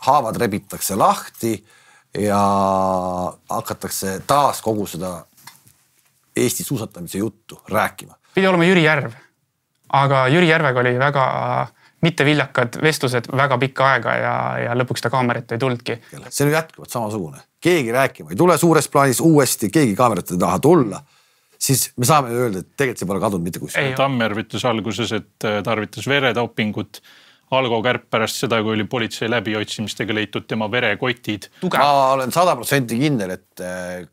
haavad rebitakse lahti ja hakatakse taas kogu seda Eesti suusatamise juttu rääkima. Pidi olema Jüri Järv, aga Jüri Järvega oli väga mitteviljakad vestlused väga pikka aega ja lõpuks ta kaamerat ei tuldki. See on jätkuvalt samasugune. Keegi rääkima ei tule suures plaanis uuesti, keegi kaamerat ei taha tulla, siis me saame öelda, et tegelikult see pole kadunud mitte kuskil. Tammjärv ütles alguses, et tarvitas veretopingut. Algo Kärp pärast seda, kui oli politsei läbiotsimistega leitud tema verekotid. Ma olen 100% kindel, et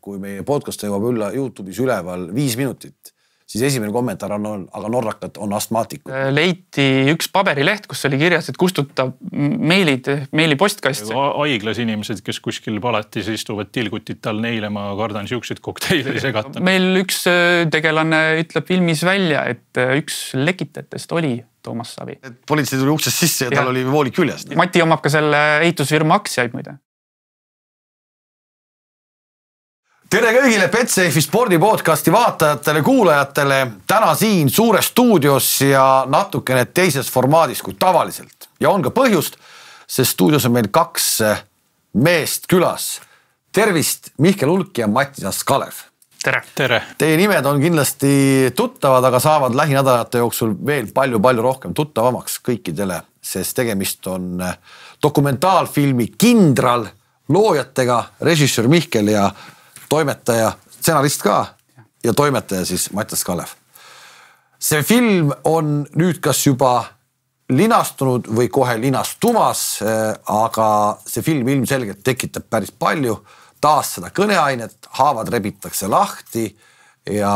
kui meie podcast jõuab YouTube'is üleval 5 minutit, siis esimene kommentaar on, aga norrakad on astmaatikud. Leiti üks paberileht, kus oli kirjas, et kustutab meili postkastse. Haiglas inimesed, kes kuskil palatis istuvad tilgutit all, neile ma kardan siukseid kokteile segata. Meil üks tegelane ütleb filmis välja, et üks lekitajatest oli Toomas Savi. Politsei tuli uksest sisse ja tal oli voolik küljes. Mati omab ka selle ehitusfirma aktsiaid muide. Tere kõigile Betsafe spordipodcasti vaatajatele, kuulajatele. Täna siin suures stuudios ja natukene teises formaadis kui tavaliselt. Ja on ka põhjust, sest stuudios on meil 2 meest külas. Tervist, Mihkel Ulk ja Mattias Kalev. Tere. Teie nimed on kindlasti tuttavad, aga saavad lähinädalate jooksul veel palju rohkem tuttavamaks kõikidele, sest tegemist on dokumentaalfilmi Kindral loojatega, režissöör Mihkel ja toimetaja, stsenarist ka ja toimetaja siis Mattias Kalev. See film on nüüd kas juba linastunud või kohe linastumas, aga see film ilmselgelt tekitab päris palju taas seda kõneainet, haavad rebitakse lahti ja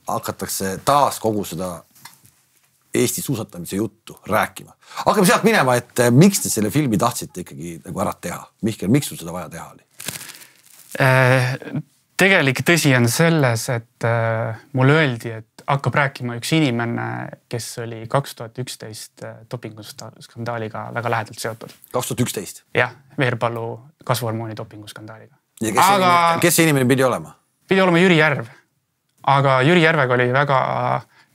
hakatakse taas kogu seda Eesti suusatamise juttu rääkima. Hakkame sealt minema, et miks te selle filmi tahtsite ikkagi nagu ära teha? Mihkel, miks sul seda vaja teha oli? Tegelik tõsi on selles, et mulle öeldi, et hakkab rääkima üks inimene, kes oli 2011 dopinguskandaaliga väga lähedalt seotud. 2011? Jah, Veerpalu kasvuhormooni dopinguskandaaliga. Ja kes see inimene pidi olema? Pidi olema Jüri Järv, aga Jüri Järvega oli väga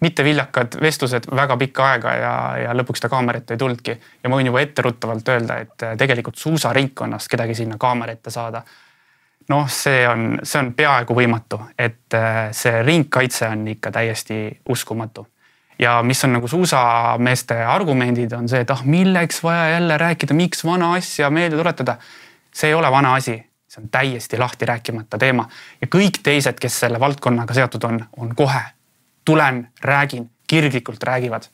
mitteviljakad vestlused väga pikka aega ja lõpuks ta kaamerat ei tuldki. Ja ma võin juba etteruttavalt öelda, et tegelikult suusaringkonnast kedagi sinna kaamerate saada. Noh, see on peaaegu võimatu, et see ringkaitse on ikka täiesti uskumatu. Ja mis on nagu suusameeste argumendid on see, et milleks vaja jälle rääkida, miks vana asja meelde tuletada. See ei ole vana asi, see on täiesti lahti rääkimata teema. Ja kõik teised, kes selle valdkonnaga seotud on kohe. Tulen, räägin, kirglikult räägivad.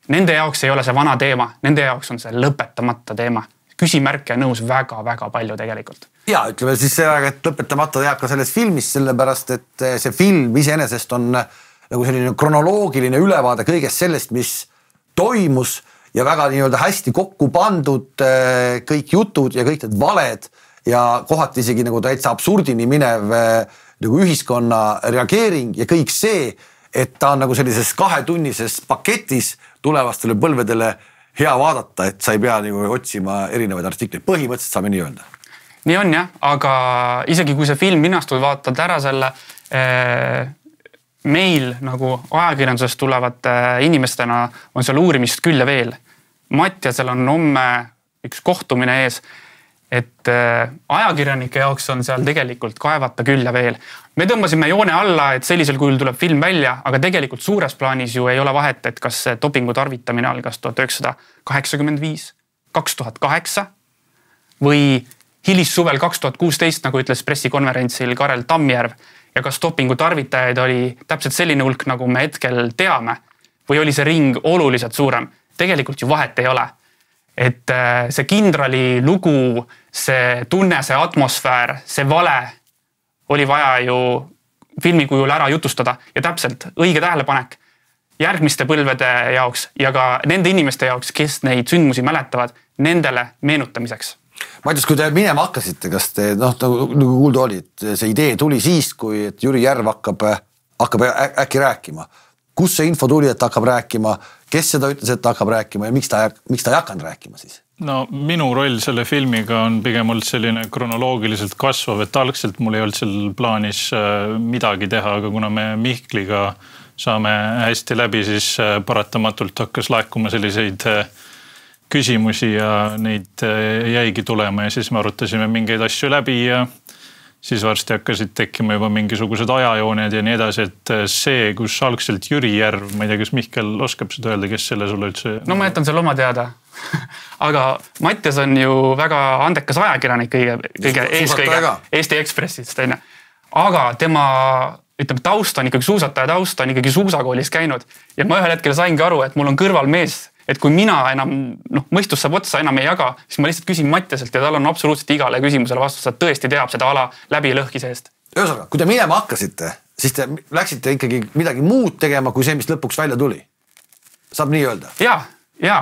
Nende jaoks ei ole see vana teema, nende jaoks on see lõpetamata teema. Küsimärke ja nõus väga palju tegelikult. Ja ütleme siis see, et lõpetamata jääb ka selles filmis, sellepärast, et see film iseenesest on nagu selline kronoloogiline ülevaade kõigest sellest, mis toimus ja väga nii-öelda hästi kokku pandud kõik jutud ja kõik need valed ja kohati isegi nagu täitsa absurdini minev nagu ühiskonna reageering ja kõik see, et ta on nagu sellises 2-tunnises paketis tulevastele põlvedele hea vaadata, et sa ei pea nagu otsima erinevaid artikleid. Põhimõtteliselt saame nii öelda. Nii on jah, aga isegi kui see film minastud vaatad ära selle meil nagu ajakirjandusest tulevate inimestena on seal uurimist küll ja veel. Mattiasel on homme üks kohtumine ees, et ajakirjanike jaoks on seal tegelikult kaevata küll ja veel. Me tõmbasime joone alla, et sellisel kujul tuleb film välja, aga tegelikult suures plaanis ju ei ole vahet, et kas dopingu tarvitamine algas 1985, 2008 või hilissuvel 2016, nagu ütles pressikonverentsil Karel Tammjärv, ja kas dopingu tarvitajaid oli täpselt selline hulk, nagu me hetkel teame, või oli see ring oluliselt suurem. Tegelikult ju vahet ei ole. Et see Kindrali lugu, see tunne, see atmosfäär, see vale oli vaja ju filmi kujul ära jutustada ja täpselt õige tähelepanek järgmiste põlvede jaoks ja ka nende inimeste jaoks, kes neid sündmusi mäletavad, nendele meenutamiseks. Mattias, kui te minema hakkasite, kas te, nagu kuulda oli, et see idee tuli siis, kui et Jüri Järv hakkab äkki rääkima. Kus see info tuli, et hakkab rääkima, kes seda ütles, et hakkab rääkima ja miks ta ei hakanud rääkima siis? No minu roll selle filmiga on pigem olnud selline kronoloogiliselt kasvav, et algselt mul ei olnud seal plaanis midagi teha, aga kuna me Mihkliga saame hästi läbi, siis paratamatult hakkas laekuma selliseid küsimusi ja neid jäigi tulema ja siis me arutasime mingeid asju läbi ja siis varsti hakkasid tekkima juba mingisugused ajajooned ja nii edasi, et see, kus algselt Jüri Järv, ma ei tea, kas Mihkel oskab seda öelda, kes selle sulle üldse... No ma jätan selle oma teada. Aga Mattias on ju väga andekas ajakirjanik kõige Eesti Ekspressist. Aga tema taust on ikkagi suusataja taust, on ikkagi suusakoolis käinud. Ja ma ühel hetkel saingi aru, et mul on kõrval mees, et kui mina enam mõistus saab otsa enam ei jaga, siis ma lihtsalt küsin Mattiaselt ja tal on absoluutselt igale küsimusele vastus, ta tõesti teab seda ala läbi lõhki seest. Ühesõnaga, kui te minema hakkasite, siis te läksite ikkagi midagi muud tegema, kui see, mis lõpuks välja tuli. Saab nii öelda? Jaa.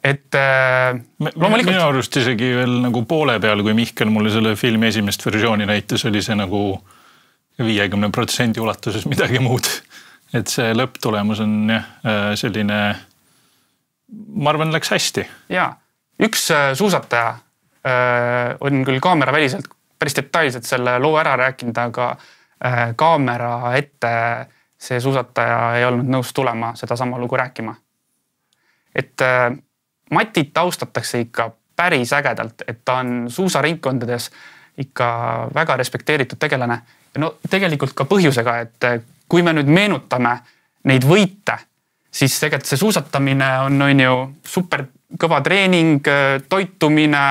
Et loomulikult... Minu arust isegi veel nagu poole peal, kui Mihkel mulle selle filmi esimest versiooni näitas, oli see nagu 50% ulatuses midagi muud. Et see lõpptulemus on selline... Ma arvan, läks hästi. Jaa. Üks suusataja on küll kaamera väliselt päris detailselt selle loo ära rääkinud, aga kaamera ette see suusataja ei olnud nõus tulema seda sama lugu rääkima. Et Matit taustatakse ikka päris ägedalt, et ta on suusaringkondades ikka väga respekteeritud tegelane. Ja no tegelikult ka põhjusega, et kui me nüüd meenutame neid võite, siis tegelikult see suusatamine on ju super kõva treening, toitumine,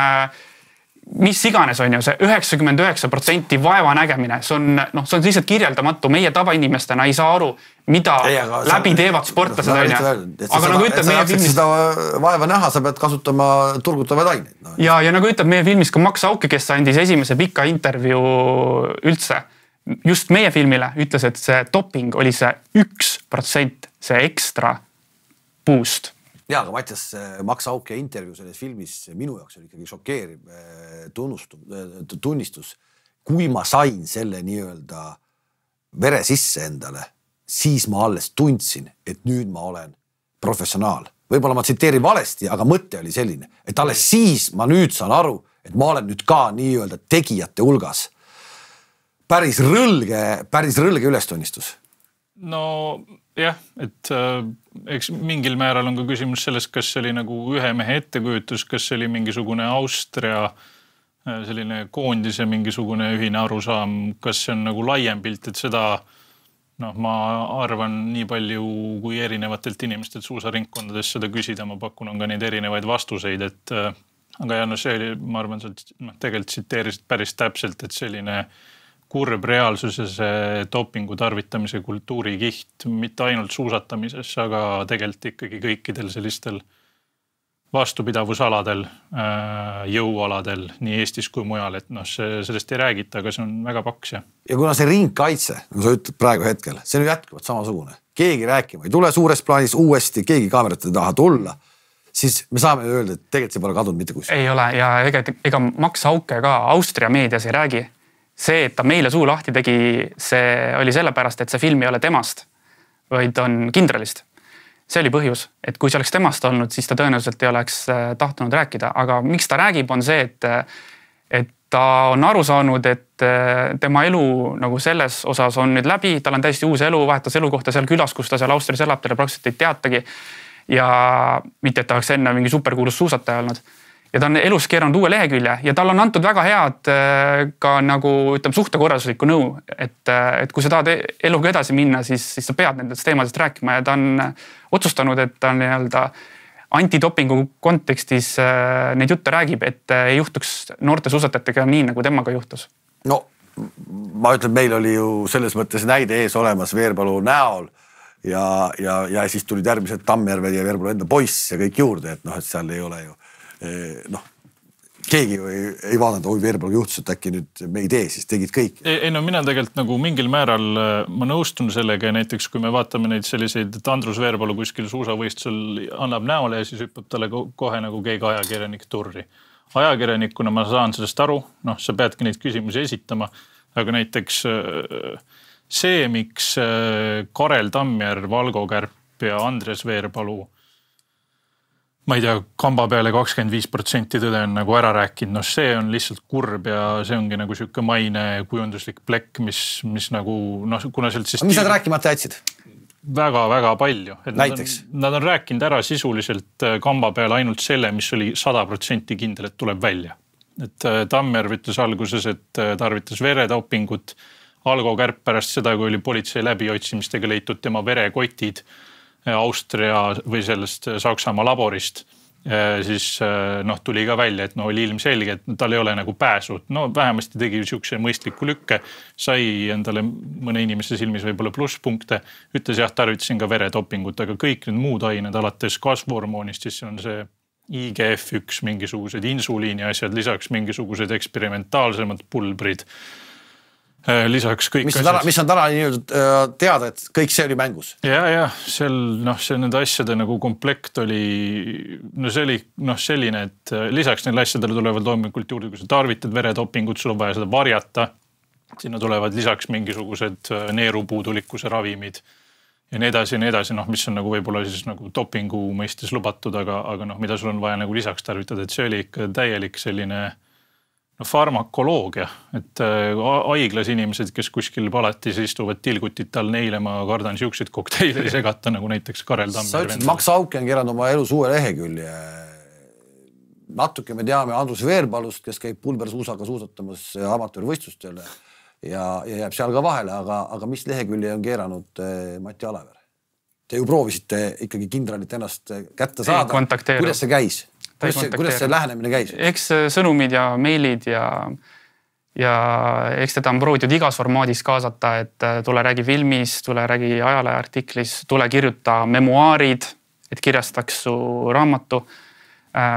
mis iganes on ju see 99% vaeva nägemine. See on lihtsalt kirjeldamatu. Meie tavainimestena ei saa aru, mida läbi teevad sportlased. Aga nagu ütleb meie filmis... Seda vaeva näha, sa pead kasutama turgutavaid aineid. Ja nagu ütleb meie filmis ka Max Auke, kes andis esimese pika intervjuu üldse, just meie filmile ütles, et see doping oli see 1%, see ekstra boost. Jaa, aga Mattias, Max Auke intervjuu selles filmis minu jaoks oli ikkagi šokeeriv tunnistus. Kui ma sain selle nii-öelda vere sisse endale, siis ma alles tundsin, et nüüd ma olen professionaal. Võib-olla ma tsiteerin valesti, aga mõte oli selline, et alles siis ma nüüd saan aru, et ma olen nüüd ka nii-öelda tegijate hulgas. Päris rõlge ülestunnistus. No jah, et eks mingil määral on ka küsimus sellest, kas see oli nagu ühe mehe ettekujutus, kas see oli mingisugune Austria selline koondise mingisugune ühine arusaam, kas see on nagu laiem pilt, et seda ma arvan nii palju kui erinevatelt inimestelt suusaringkondades seda küsida, ma pakun on ka neid erinevaid vastuseid, et aga see oli, ma arvan, sa tegelikult tsiteerisid päris täpselt, et selline kurb reaalsus ja see dopingu tarvitamise kultuuri kiht mitte ainult suusatamises, aga tegelikult ikkagi kõikidel sellistel vastupidavusaladel, jõualadel nii Eestis kui mujal, et sellest ei räägita, aga see on väga paks. Ja kuna see ringkaitse, nagu sa ütled praegu hetkel, see on jätkuvalt samasugune. Keegi rääkima ei tule suures plaanis uuesti, keegi kaamerate taha tulla, siis me saame öelda, et tegelikult see pole kadunud mitte kus. Ei ole ja ega Max Auke ka Austria meedias ei räägi. See, et ta meile suu lahti tegi, see oli sellepärast, et see film ei ole temast, vaid on kindralist. See oli põhjus, et kui see oleks temast olnud, siis ta tõenäoliselt ei oleks tahtnud rääkida. Aga miks ta räägib, on see, et ta on aru saanud, et tema elu nagu selles osas on nüüd läbi, tal on täiesti uus elu, vahetas elukohta seal külas, kus ta seal Austrias elab, talle praktiliselt ei teatagi. Ja mitte, et ta oleks enne mingi superkuulus suusataja olnud. Ja ta on elus keeranud uue lehekülje ja tal on antud väga head ka nagu suhtekorralduslikku nõu, et kui sa tahad eluga edasi minna, siis sa pead nendest teemadest rääkima ja ta on otsustanud, et ta nii-öelda antidopingu kontekstis neid jutte räägib, et ei juhtuks noorte suusatajatega nii, nagu temaga juhtus. No, ma ütlen, meil oli ju selles mõttes näide ees olemas Veerpalu näol ja siis tulid järgmised Tammjärved ja Veerpalu enda poiss ja kõik juurde, et et seal ei ole ju keegi ei vaadanud, oi Veerpalu juhtus, et äkki nüüd me ei tee, siis tegid kõik. Mina tegelikult nagu mingil määral ma nõustun sellega ja näiteks kui me vaatame neid selliseid, et Andrus Veerpalu kuskil suusavõistlusel annab näole ja siis hüppab talle kohe nagu keegi ajakirjanik turri. Ajakirjanikuna ma saan sellest aru, sa peadki neid küsimusi esitama, aga näiteks see, miks Karel Tammjärv, Valgo Kärp ja Andres Veerpalu ma ei tea, kamba peale 25% tõde on nagu ära rääkinud, see on lihtsalt kurb ja see ongi nagu siuke maine kujunduslik plekk, mis nagu, kuna sealt siis... Mis nad rääkimata jätsid? väga-väga palju. Näiteks? Nad on rääkinud ära sisuliselt kamba peale ainult selle, mis oli 100% kindel, et tuleb välja. Et Tammjärv ütles alguses, et tarvitas veredopingut. Algo Kärp pärast seda, kui oli politsei läbiotsimistega leitud tema verekotid Austria või sellest Saksamaa laborist, siis tuli ka välja, et oli ilmselge, et tal ei ole nagu pääsu. Vähemasti tegi siukse mõistliku lükke, sai endale mõne inimese silmis võib-olla plusspunkte, ütles jah, tarvitasin ka veredopingut, aga kõik need muud ained alates kasvuhormoonist, siis on see IGF-1, mingisugused insuliini asjad, lisaks mingisugused eksperimentaalsemad pulbrid, lisaks kõik asjad. Mis on täna teada, et kõik see oli mängus? Ja, seal see nende asjade nagu komplekt oli, see oli selline, et lisaks neile asjadele tulevad loomulikult juurde, kui sa tarvitad veredopingut, sul on vaja seda varjata, sinna tulevad lisaks mingisugused neerupuudulikkuse ravimid ja nii edasi, mis on nagu võib-olla siis nagu dopingu mõistes lubatud, aga mida sul on vaja nagu lisaks tarvitada, et see oli ikka täielik selline farmakoloogia, et haiglas inimesed, kes kuskil palatis istuvad tilgutit all, neile ma kardan siukseid kokteile ei segata, nagu näiteks Karel Tammjärv. Sa ütlesid, Max Auke on kirjanud oma elus uue lehekülje. Natuke me teame Andrus Veerpalust, kes käib pulbersuusaga suusatamas amatöörvõistlustele ja jääb seal ka vahele, aga mis lehekülje on keeranud Mati Alaver? Te ju proovisite ikkagi kindralit ennast kätte saada. Kuidas see käis? Kuidas see lähenemine käis? Eks sõnumid ja meilid ja eks teda on proovitud igas formaadis kaasata, et tule räägi filmis, tule räägi ajaleheartiklis, tule kirjuta memuaarid, et kirjastaks su raamatu.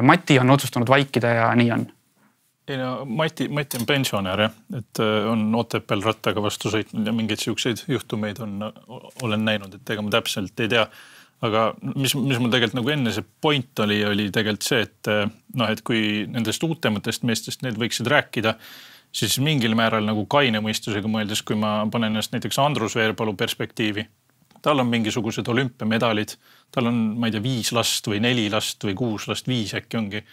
Mati on otsustanud vaikida ja nii on. Mati on pensionär, et on Otepääl rattaga vastu sõitnud ja mingeid siukseid juhtumeid olen näinud, et ega ma täpselt ei tea. Aga mis mul tegelikult nagu enne see point oli tegelikult see, et kui nendest uutematest meestest need võiksid rääkida, siis mingil määral nagu kaine mõistusega mõeldes, kui ma panen ennast näiteks Andrus Veerpalu perspektiivi, tal on mingisugused olümpiamedalid, tal on, ma ei tea, 5 last või 4 last või 6 last, 5 äkki ongi.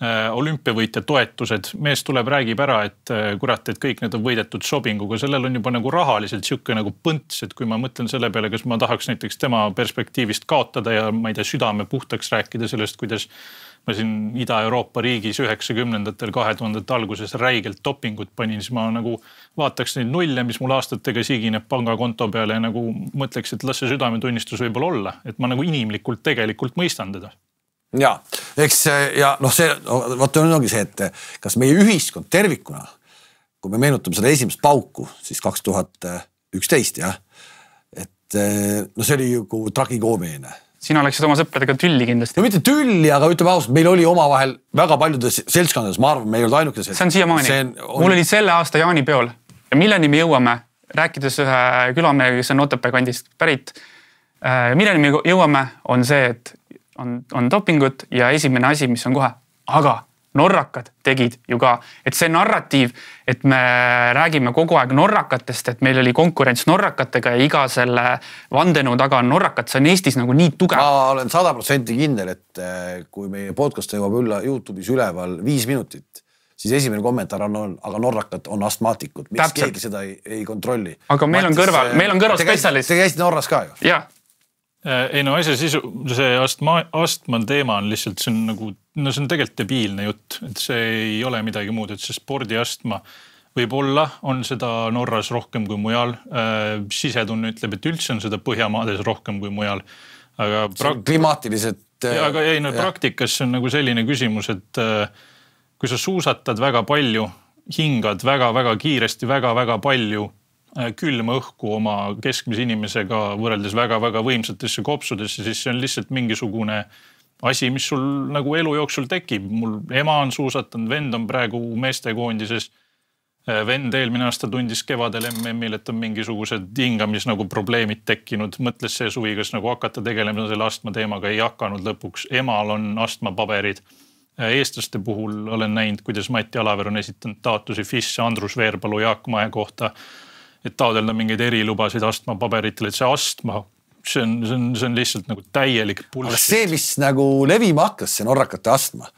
Olümpiavõitja toetused, mees tuleb, räägib ära, et kurat, et kõik need on võidetud sobinguga, sellel on juba nagu rahaliselt siuke nagu põnts, et kui ma mõtlen selle peale, kas ma tahaks näiteks tema perspektiivist kaotada ja ma ei tea, südame puhtaks rääkida sellest, kuidas ma siin Ida-Euroopa riigis 90-ndatel 2000-ndate alguses räigelt dopingut panin, siis ma nagu vaataks neid nulle, mis mul aastatega sigineb pangakonto peale ja nagu mõtleks, et las see südametunnistus võib-olla olla, et ma nagu inimlikult tegelikult mõistan teda. Ja, eks ja ongi see, et kas meie ühiskond tervikuna, kui me meenutame seda esimest pauku, siis 2011, et see oli ju tragikoomiline. Sina läksid oma sõpradega tülli kindlasti. No mitte tülli, aga ütleme ausalt, meil oli omavahel väga paljudes seltskondades, ma arvan, me ei olnud ainuke see on siiamaani. Mul oli selle aasta jaanipeol ja milleni me jõuame, rääkides ühe külamehega, kes on Otepää kandist pärit, milleni me jõuame, on see, et on dopingut ja esimene asi, mis on kohe, aga norrakad tegid ju ka, et see narratiiv, et me räägime kogu aeg norrakatest, et meil oli konkurents norrakatega ja iga selle vandenu taga on norrakat, see on Eestis nagu nii tugev. Ma olen 100% kindel, et kui meie podcast jõuab YouTube'is üleval 5 minutit, siis esimene kommentaar on, aga norrakad on astmaatikud, miks keegi seda ei kontrolli. Aga meil on kõrval spetsialist. Te käisite Norras ka ju? Jah. Ei asja sisu, see astma teema on lihtsalt, see on nagu, see on tegelikult debiilne jutt, et see ei ole midagi muud, et see spordiastma võib-olla on seda Norras rohkem kui mujal. Sisetunne ütleb, et üldse on seda Põhjamaades rohkem kui mujal. Aga klimaatilised... Aga praktikas see on nagu selline küsimus, et kui sa suusatad väga palju, hingad väga-väga kiiresti, väga-väga palju külma õhku oma keskmise inimesega võrreldes väga-väga võimsatesse kopsudesse, siis see on lihtsalt mingisugune asi, mis sul nagu elu jooksul tekib. Mul ema on suusatanud, vend on praegu meestekoondises. Vend eelmine aasta tundis kevadel MM-il, et on mingisugused hingamis nagu probleemid tekkinud. Mõtles see suvi, kas nagu hakata tegelema selle astma teemaga, ei hakanud lõpuks. Emal on astmapaberid. Eestlaste puhul olen näinud, kuidas Mati Alaver on esitanud taotlusi FIS, Andrus Veerpalu, Jaak Mae kohta, et taodelda mingeid erilubasid astmapaberitel, et see astma, see on lihtsalt nagu täielik pulss. Aga see, mis nagu levima hakkas, see norrakate astma,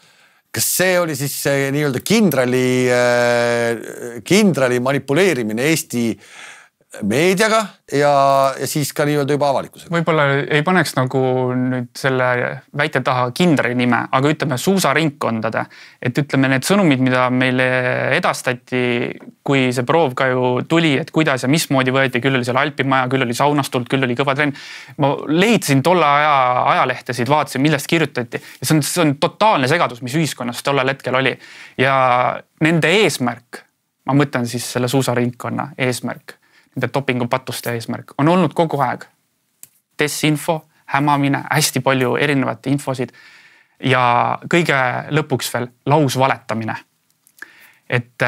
kas see oli siis nii-öelda kindrali manipuleerimine Eesti meediaga ja siis ka nii-öelda juba avalikkusega. Võib-olla ei paneks nagu nüüd selle väite taha kindrali nime, aga ütleme suusaringkondade, et ütleme need sõnumid, mida meile edastati, kui see proov ka ju tuli, et kuidas ja mismoodi võeti, küll oli seal Alpimaja, küll oli saunastult, küll oli kõva trenn. Ma leidsin tolle aja ajalehtesid, vaatasin, millest kirjutati ja see on totaalne segadus, mis ühiskonnas tollel hetkel oli ja nende eesmärk, ma mõtlen siis selle suusaringkonna eesmärk, nende dopingupatuste eesmärk on olnud kogu aeg desinfo, hämamine, hästi palju erinevat infosid ja kõige lõpuks veel lausvaletamine. Et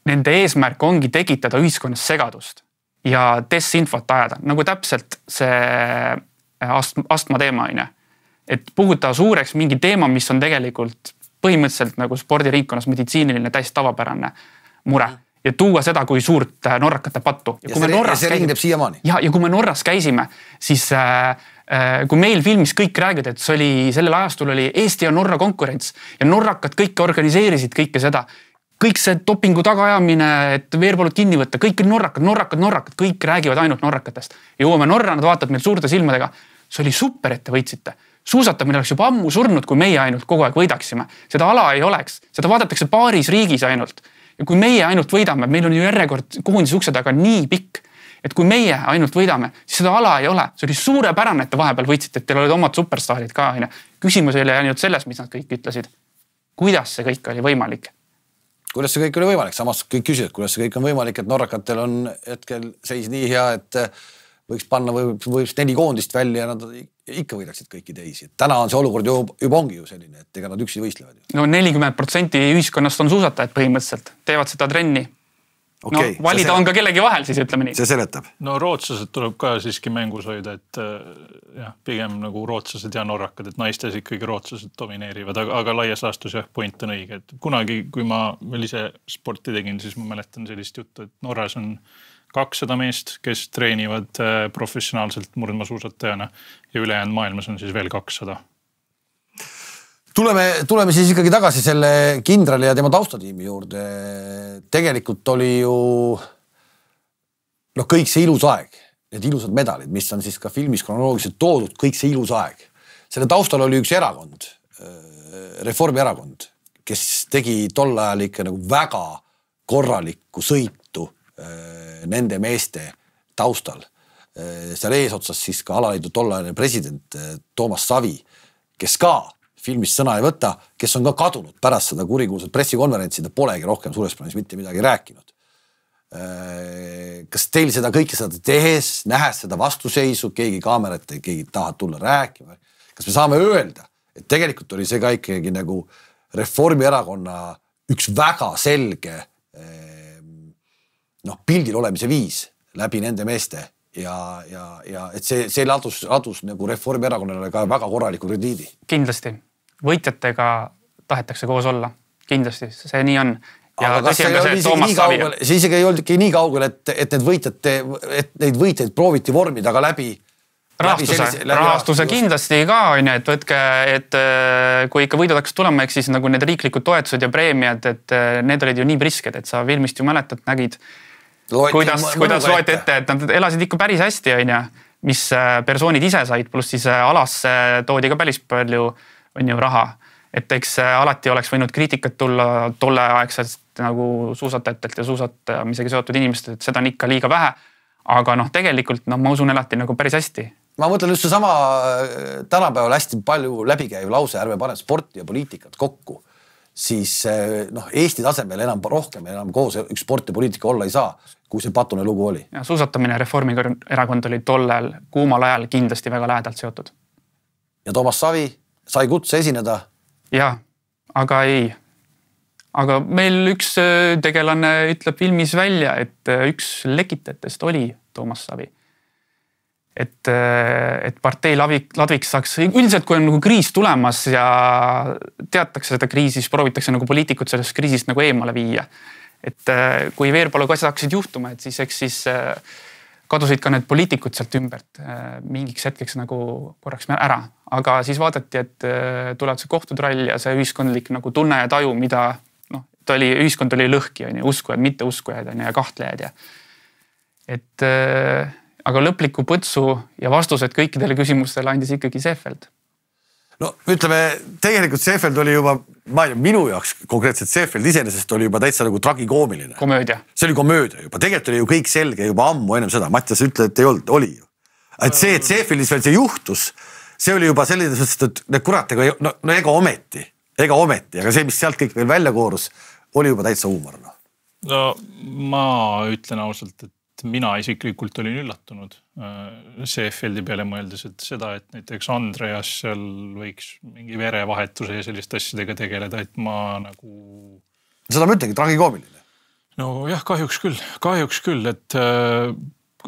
nende eesmärk ongi tekitada ühiskonnas segadust ja desinfot ajada, nagu täpselt see astma teema on. Et puhutada suureks mingi teema, mis on tegelikult põhimõtteliselt nagu spordiringkonnas meditsiiniline täiesti tavapärane mure. Ja tuua seda kui suurt norrakate pattu. Ja see ringeb siiamaani. Ja kui me Norras käisime, siis kui meil filmis kõik räägid, et see oli, sellel ajastul oli Eesti ja Norra konkurents ja norrakad kõik organiseerisid kõike seda. Kõik see dopingu tagaajamine, et veerpolud kinni võtta, kõik norrakad, kõik räägivad ainult norrakatest. Jõuame Norra, nad vaatavad meil suurte silmadega. See oli super, et te võitsite. Suusatamine oleks juba ammu surnud, kui meie ainult kogu aeg võidaksime. Seda ala ei oleks. Seda vaadatakse paaris riigis ainult. Ja kui meie ainult võidame, meil on ju järjekord koondise ukse taga nii pikk, et kui meie ainult võidame, siis seda ala ei ole. See oli suurepärane, et te vahepeal võitsite, et teil olid omad superstaarid ka. Küsimus ei ole ainult selles, mis nad kõik ütlesid. Kuidas see kõik oli võimalik? Kuidas see kõik oli võimalik? Samas kõik küsivad, kuidas see kõik on võimalik, et norrakatel on hetkel seis nii hea, et võiks panna võiks 4 koondist välja ja nad ikka võidaksid kõiki teisi. Täna on see olukord juba ongi ju selline, et ega nad üksi võistlevad. No 40% ühiskonnast on suusatajad põhimõtteliselt. Teevad seda trenni. Okay, no valida on ka kellegi vahel, siis ütleme nii. See seletab. No rootslased tuleb ka siiski mängus hoida, et pigem nagu rootslased ja norrakad, et naistes ikkagi rootslased domineerivad, aga laias laastus point on õige. Et kunagi, kui ma veel ise sporti tegin, siis ma mäletan sellist juttu, et Norras on 200 meest, kes treenivad professionaalselt murdmaasuusatajana ja ülejäänud maailmas on siis veel 200. Tuleme siis ikkagi tagasi selle kindrali ja tema taustatiimi juurde. Tegelikult oli ju kõik see ilus aeg, need ilusad medalid, mis on siis ka filmis kronoloogiliselt toodud, kõik see ilus aeg. Selle taustal oli üks erakond, Reformierakond, kes tegi tol ajal ikka nagu väga korralikku sõitu nende meeste taustal. Seal eesotsas siis ka alaliidu tollaline president Toomas Savi, kes ka filmis sõna ei võta, kes on ka kadunud pärast seda kurikuulsat pressikonverentsi, ta polegi rohkem suures plaanis mitte midagi rääkinud. Kas teil seda kõike seda tehes, nähes seda vastuseisu, keegi kaamerat, keegi tahab tulla rääkima? Kas me saame öelda, et tegelikult oli see ka ikkagi nagu Reformierakonna üks väga selge pildil olemise viis läbi nende meeste ja et see ladus nagu Reformierakonnale ka väga korraliku krediidi. Kindlasti. Võitjatega tahetakse koos olla. Kindlasti. See nii on. Ja aga kas see isegi ei olnud nii kaugel, et neid võitjaid prooviti vormida ka läbi rahastuse kindlasti ka, et võtke, et kui ikka võidud hakkas tulema, eks siis nagu need riiklikud toetused ja preemiad, et need olid ju nii prisked, et sa filmist ju mäletad, nägid, kuidas loeti ette, et nad elasid ikka päris hästi, mis persoonid ise said, pluss siis alasse toodi ka päris palju raha. Et eks alati oleks võinud kriitikat tulla tolleaegselt nagu suusatajatelt ja suusatamisega seotud inimestelt, et seda on ikka liiga vähe. Aga tegelikult ma usun elati nagu päris hästi. Ma mõtlen just see sama tänapäeval hästi palju läbikäiv lause, ärme pane sporti ja poliitikat kokku. Siis Eesti tasemel enam rohkem, enam koos üks sport ja poliitika olla ei saa, kui see patune lugu oli. Ja suusatamine Reformierakond oli tollel kuumal ajal kindlasti väga lähedalt seotud. Ja Toomas Savi sai kutse esineda? Jaa, aga ei. Aga meil üks tegelane ütleb filmis välja, et üks lekitajatest oli Toomas Savi. Et partei ladviks saaks, üldiselt kui on nagu kriis tulemas ja teatakse seda kriisi, siis proovitakse nagu poliitikud sellest kriisist nagu eemale viia. Et kui veerpolu asjad hakkasid juhtuma, et siis kadusid ka need poliitikud sealt ümbert mingiks hetkeks nagu korraks ära. Aga siis vaadati, et tuleb see kohtutrall ja see ühiskondlik nagu tunne ja taju, mida ühiskond oli lõhki, uskujad, mitte uskujad ja kahtlejad. et aga lõpliku põtsu ja vastused kõikidele küsimustele andis ikkagi Seefeld. No ütleme, tegelikult Seefeld oli juba, ma ei tea, minu jaoks konkreetselt Seefeld iseenesest oli juba täitsa nagu tragikoomiline. Komöödia. See oli komöödia juba, tegelikult oli ju kõik selge juba ammu ennem seda. Mattias ütleb, et ei olnud, oli ju. Et Seefeldis veel see juhtus, see oli juba selline, et kurat, ega ometi, aga see, mis sealt kõik veel välja koorus, oli juba täitsa huumor. No ma ütlen ausalt, et mina isiklikult olin üllatunud Seefeldi peale mõeldes, et seda, et näiteks Andreas seal võiks mingi verevahetuse ja selliste asjadega tegeleda, et ma nagu... Seda ma ütlengi, tragikoomiline. No jah, kahjuks küll, et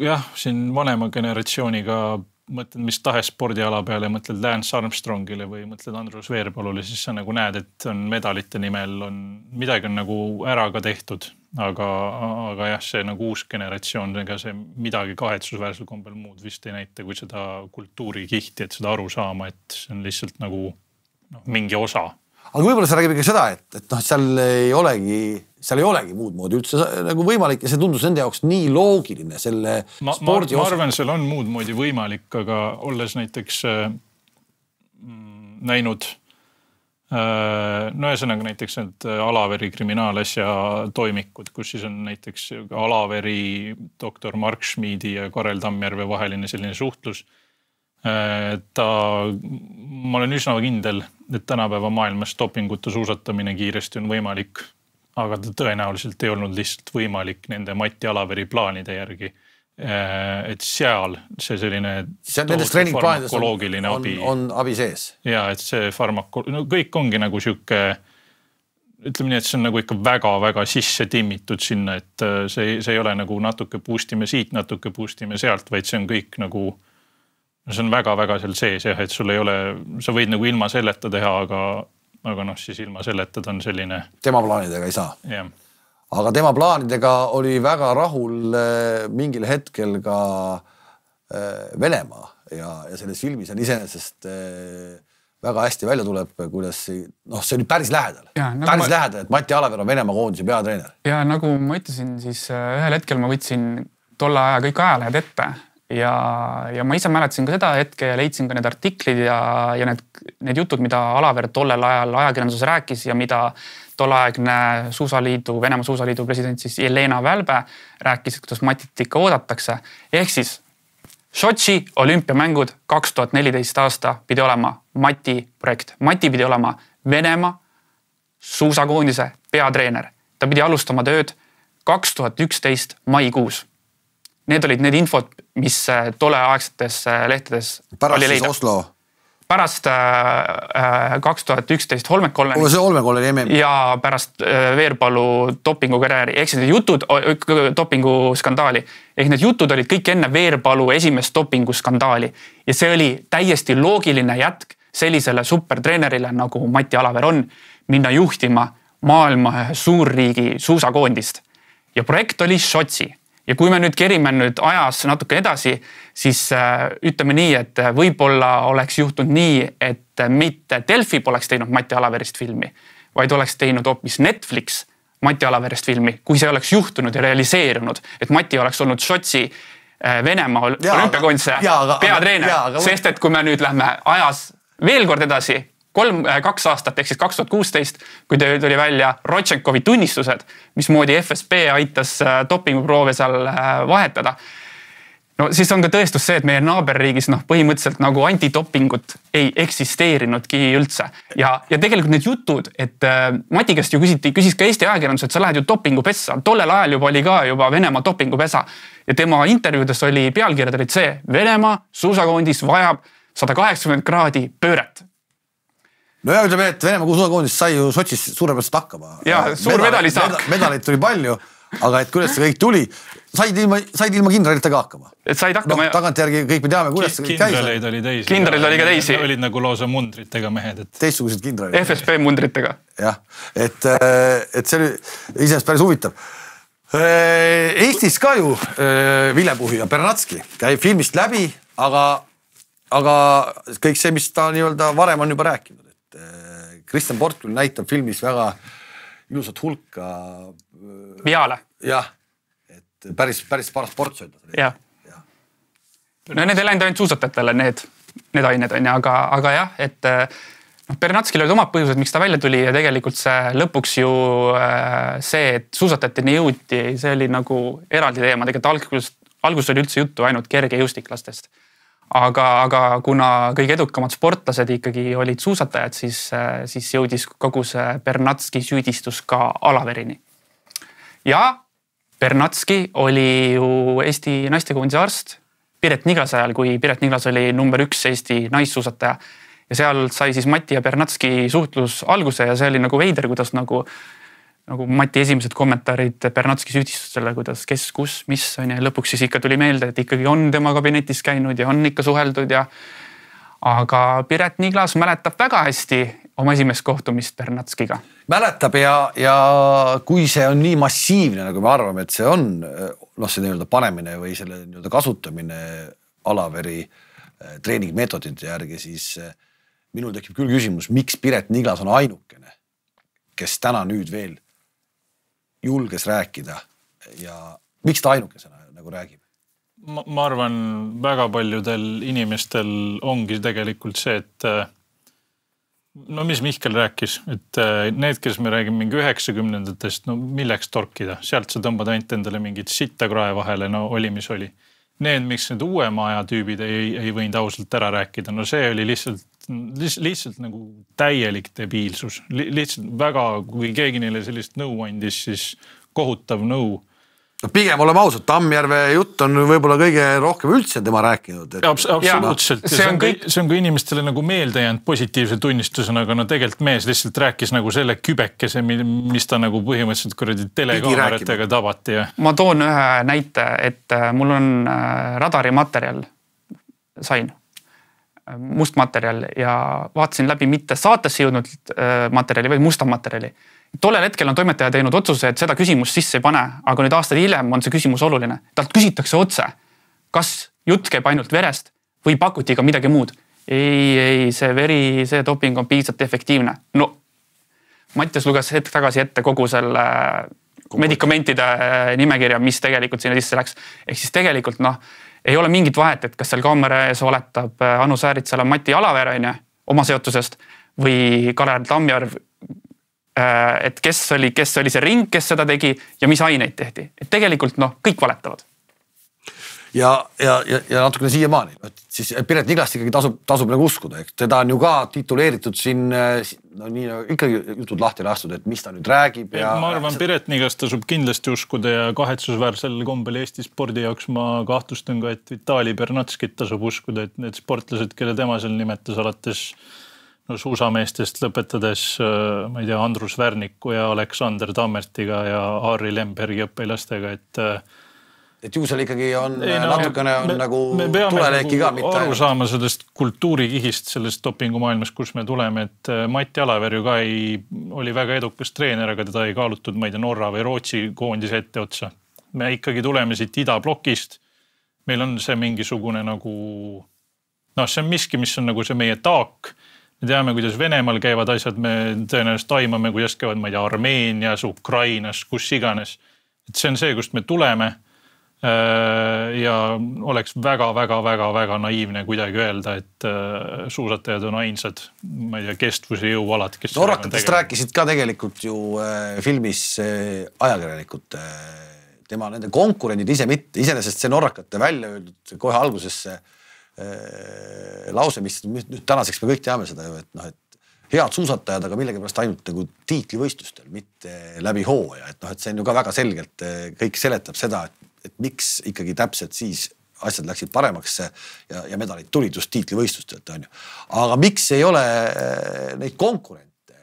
jah, siin vanema generatsiooniga mõtled mis tahes spordiala peale, mõtled Lance Armstrongile või mõtled Andrus Veerpalule, siis sa nagu näed, et on medalite nimel, midagi on nagu ära ka tehtud. Aga jah, see nagu uus generatsioon, ega see midagi kahetsusväärsel kombel muud vist ei näita, kui seda kultuurikihti, et seda aru saama, et see on lihtsalt nagu mingi osa. Aga võib-olla see räägib ikka seda, et seal ei olegi muud moodi üldse nagu võimalik ja see tundus nende jaoks nii loogiline selle spordi osa. Ma arvan, seal on muud moodi võimalik, aga olles näiteks näinud ühesõnaga näiteks need Alaveri kriminaalasja toimikud, kus siis on näiteks Alaveri doktor Mark Schmidi ja Karel Tammjärve vaheline selline suhtlus. Ma olen üsna kindel, et tänapäeva maailmas dopinguta suusatamine kiiresti on võimalik, aga ta tõenäoliselt ei olnud lihtsalt võimalik nende Mati Alaveri plaanide järgi. Et seal see selline farmakoloogiline abi on abi sees. Ja, et see kõik ongi nagu siuke, ütleme nii, et see on nagu ikka väga-väga sisse timmitud sinna, et see ei ole nagu natuke boostime siit, natuke boostime sealt, vaid see on kõik nagu, see on väga-väga seal sees, jah, et sul ei ole, sa võid nagu ilma selleta teha, aga siis ilma selleta ta on selline. Tema plaanidega ei saa. Jah. Aga tema plaanidega oli väga rahul mingil hetkel ka Venemaa ja selles filmis on iseenesest väga hästi välja tuleb, kuidas see oli päris lähedal. Lähedal, et Mati Alaver on Venemaa koondise peatreener. Ja nagu ma ütlesin, siis ühel hetkel ma võtsin tolle aja kõik ajalehed ette ja ma ise mäletasin ka seda hetke ja leidsin ka need artiklid ja need jutud, mida Alaver tollel ajal ajakirjanduses rääkis ja mida tolleaegne Venemaa Suusaliidu president siis Jelena Välbe rääkis, kuidas Matit ikka oodatakse. Ehk siis Sotši olümpiamängud 2014 aasta pidi olema Mati projekt. Mati pidi olema Venemaa suusakoondise peatreener. Ta pidi alustama tööd 2011 maikuus. Need olid need infod, mis tolleaegsetes lehtedes oli leida. Oslo. Pärast 2011 Holmenkolleni. See Holmenkolleni MM. Ja pärast Veerpalu dopingukarjääri. Ehk need jutud, dopinguskandaali. Ehk need jutud olid kõik enne Veerpalu esimest dopinguskandaali. Ja see oli täiesti loogiline jätk sellisele supertreenerile, nagu Mati Alaver on, minna juhtima maailma suurriigi suusakoondist. Ja projekt oli Sotši. Ja kui me nüüd kerime nüüd ajas natuke edasi, siis ütleme nii, et võib-olla oleks juhtunud nii, et mitte Delfi poleks teinud Mati Alaverist filmi, vaid oleks teinud hoopis Netflix Mati Alaverist filmi, kui see oleks juhtunud ja realiseerunud, et Mati oleks olnud Sotši Venemaa olümpiakoondise peatreener, sest et kui me nüüd lähme ajas veel kord edasi, 2 aastat, ehk siis 2016, kui tuli välja Rodtšenkovi tunnistused, mismoodi FSB aitas dopinguproove seal vahetada. No siis on ka tõestus see, et meie naaberriigis põhimõtteliselt nagu antidopingut ei eksisteerinudki üldse. Ja tegelikult need jutud, et Mati käest ju küsis ka Eesti ajakirjandus, et sa lähed ju dopingupessa. Tollel ajal oli ka juba Venemaa dopingupesa. Ja tema intervjuudes oli pealkirjad olid see, Venemaa suusakoondis vajab 180 kraadi pööret. No ja ütleme, et Venemaa suusakoondis sai ju Sotšis suurepärast hakkama. Ja, suur medalisaak. Medalit tuli palju, aga et kuidas see kõik tuli, said ilma kindralitega hakkama. Et said hakkama. Tagant järgi kõik me teame, kuidas see kõik käis. Kindraleid oli teisi. Kindraleid oli ka teisi. Olid nagu lausa mundritega mehed. Teistsugused kindralid. FSB mundritega. Jah, et see oli iseenesest päris huvitav. Eestis ka ju Vilepuhi ja Bernatski käib filmist läbi, aga kõik see, mis ta nii-öelda varem on juba rääkinud. Kristjan Port küll näitab filmis väga ilusat hulka viale. Jah, et päris paras sport sööda. Jah. No need ei läinud ainult suusatajatele, need ained on, aga jah, et Bernatskil olid omad põhjused, miks ta välja tuli ja tegelikult see lõpuks ju see, et suusatajateni jõuti, see oli nagu eraldi teema. Tegelikult alguses oli üldse juttu ainult kergejõustiklastest. Aga kuna kõige edukamad sportlased ikkagi olid suusatajad, siis jõudis kogu see Bernatski süüdistus ka Alaverini. Ja Bernatski oli ju Eesti naistekoondise arst Piret Niglase ajal, kui Piret Niglas oli number 1 Eesti naissuusataja. Ja seal sai siis Mati ja Bernatski suhtlus alguse ja see oli nagu veider, kuidas nagu Mati esimesed kommentaarid Bernatski süüdistusele, kuidas kes, kus, mis on ja lõpuks siis ikka tuli meelde, et ikkagi on tema kabinetis käinud ja on ikka suheldud ja aga Piret Niglas mäletab väga hästi oma esimest kohtumist Bernatskiga. Mäletab ja kui see on nii massiivne, nagu me arvame, et see on see nii-öelda panemine või selle nii-öelda kasutamine Alaveri treeningmeetodite järgi, siis minul tekib küll küsimus, miks Piret Niglas on ainukene, kes täna nüüd veel julges rääkida ja miks ta ainukesena nagu räägib? Ma arvan, väga paljudel inimestel ongi tegelikult see, et mis Mihkel rääkis, et need, kes me räägime mingi 90-ndatest, milleks torkida, sealt sa tõmbad ainult endale mingit sitta krae vahele, oli mis oli. Need, miks need uuema aja tüübid ei võinud ausalt ära rääkida, see oli lihtsalt nagu täielik debiilsus. Lihtsalt väga, kui keegi neile sellist nõu andis, siis kohutav nõu. Pigem oleme ausad, Tammjärve jutt on võib-olla kõige rohkem üldse tema rääkinud. Absoluutselt. See on ka inimestele nagu meelde jäänud positiivse tunnistusena, aga tegelikult mees lihtsalt rääkis nagu selle kübekese, mis ta nagu põhimõtteliselt kuradi telekaameratega tabati. Ma toon ühe näite, et mul on radari materjal, sain must materjal ja vaatasin läbi mitte saatesse jõudnud materjali, vaid musta materjali. Tollel hetkel on toimetaja teinud otsuse, et seda küsimust sisse ei pane, aga nüüd aastad hiljem on see küsimus oluline. Talt küsitakse otse, kas jutt käib ainult verest või pakuti ka midagi muud. Ei, see veri, see doping on piisavalt efektiivne. No, Mattias luges hetk tagasi ette kogu selle medikamentide nimekirja, mis tegelikult sinna sisse läks. Ehk siis tegelikult ei ole mingit vahet, et kas seal kaamera ees oletab Anu Sääritsala Mati Alaver oma seotusest või Kaler Tammjärv, et kes oli see ring, kes seda tegi ja mis aineid tehti. Et tegelikult kõik valetavad. Ja natukene siiamaani. Siis Piret Niglast ikkagi tasub nagu uskuda. Teda on ju ka tituleeritud siin ikkagi jutud lahti lastud, et mis ta nüüd räägib. Ma arvan, Piret Niglast tasub kindlasti uskuda ja kahetsusväärsel kombel Eesti spordi jaoks ma kahtlustan ka, et Vitali Bernatskit tasub uskuda, et need sportlased, kelle tema seal nimetas alates suusameestest lõpetades, ma ei tea, Andrus Värniku ja Aleksander Tammertiga ja Harri Lembergi õpilastega, et ju seal ikkagi on natukene nagu tuleleeki ka. Me peame aru saama sellest kultuurikihist, sellest dopingumaailmas, kus me tuleme, et Mati Alaver ju ka oli väga edukas treener, aga teda ei kaalutud, ma ei tea, Norra või Rootsi koondise ette otsa. Me ikkagi tuleme siit idablokist. Meil on see mingisugune nagu, see on miski, mis on nagu see meie taak. Me teame, kuidas Venemaal käivad asjad, me tõenäoliselt aimame, kuidas käivad, ma ei tea, Armeenias, Ukrainas, kus iganes. Et see on see, kust me tuleme ja oleks väga naiivne kuidagi öelda, et suusatajad on ainsad, ma ei tea, kestvuse jõualad. Norrakatest rääkisid ka tegelikult ju filmis ajakirjanikud, nende konkurendid ise mitte, iseenesest see norrakate välja öeldud kohe algusesse lause, mis nüüd tänaseks me kõik teame seda ju, et head suusatajad, aga millegipärast ainult nagu tiitlivõistlustel, mitte läbi hooaja. Et see on ju ka väga selgelt, kõik seletab seda, et miks ikkagi täpselt siis asjad läksid paremaks ja medalid tulid just tiitlivõistlustelt. Aga miks ei ole neid konkurente?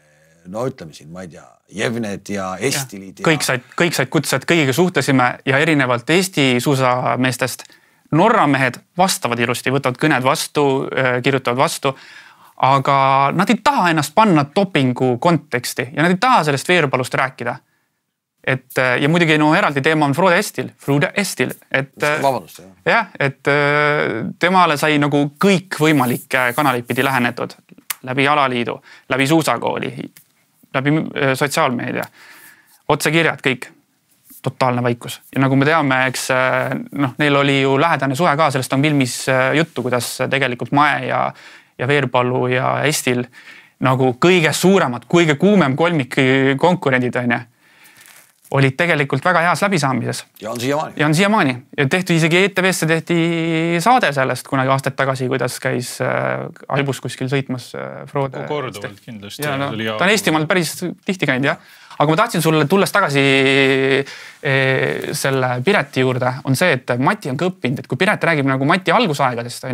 Ütleme siin, ma ei tea, Jevned ja Estilid. Kõik said kutsed, kõigiga suhtlesime ja erinevalt Eesti suusameestest Norra mehed vastavad ilusti, võtavad kõned vastu, kirjutavad vastu, aga nad ei taha ennast panna dopingu konteksti ja nad ei taha sellest veerupalust rääkida. Ja muidugi eraldi teema on Frode Estil. Vabandust, jah. Et temale sai nagu kõik võimalikke kanaleid pidi lähenetud läbi alaliidu, läbi suusakooli, läbi sotsiaalmeedia, otsekirjad kõik. totaalne vaikus. Ja nagu me teame, eks neil oli ju lähedane suhe ka, sellest on filmis juttu, kuidas tegelikult Mae ja Veerpalu ja Estil nagu kõige suuremad, kõige kuumem kolmik konkurendid olid tegelikult väga heas läbisaamises. Ja on siiamaani. Ja on siiamaani. Ja tehti isegi ETV-sse tehti saade sellest kunagi aastaid tagasi, kuidas käis Albus kuskil sõitmas Frode. Korduvalt kindlasti. Ja, ta on Eestimaal päris tihti käinud, jah. Aga ma tahtsin sulle tulles tagasi selle Pireti juurde, on see, et Mati on ka õppinud, et kui Piret räägib nagu Mati algusaegadest,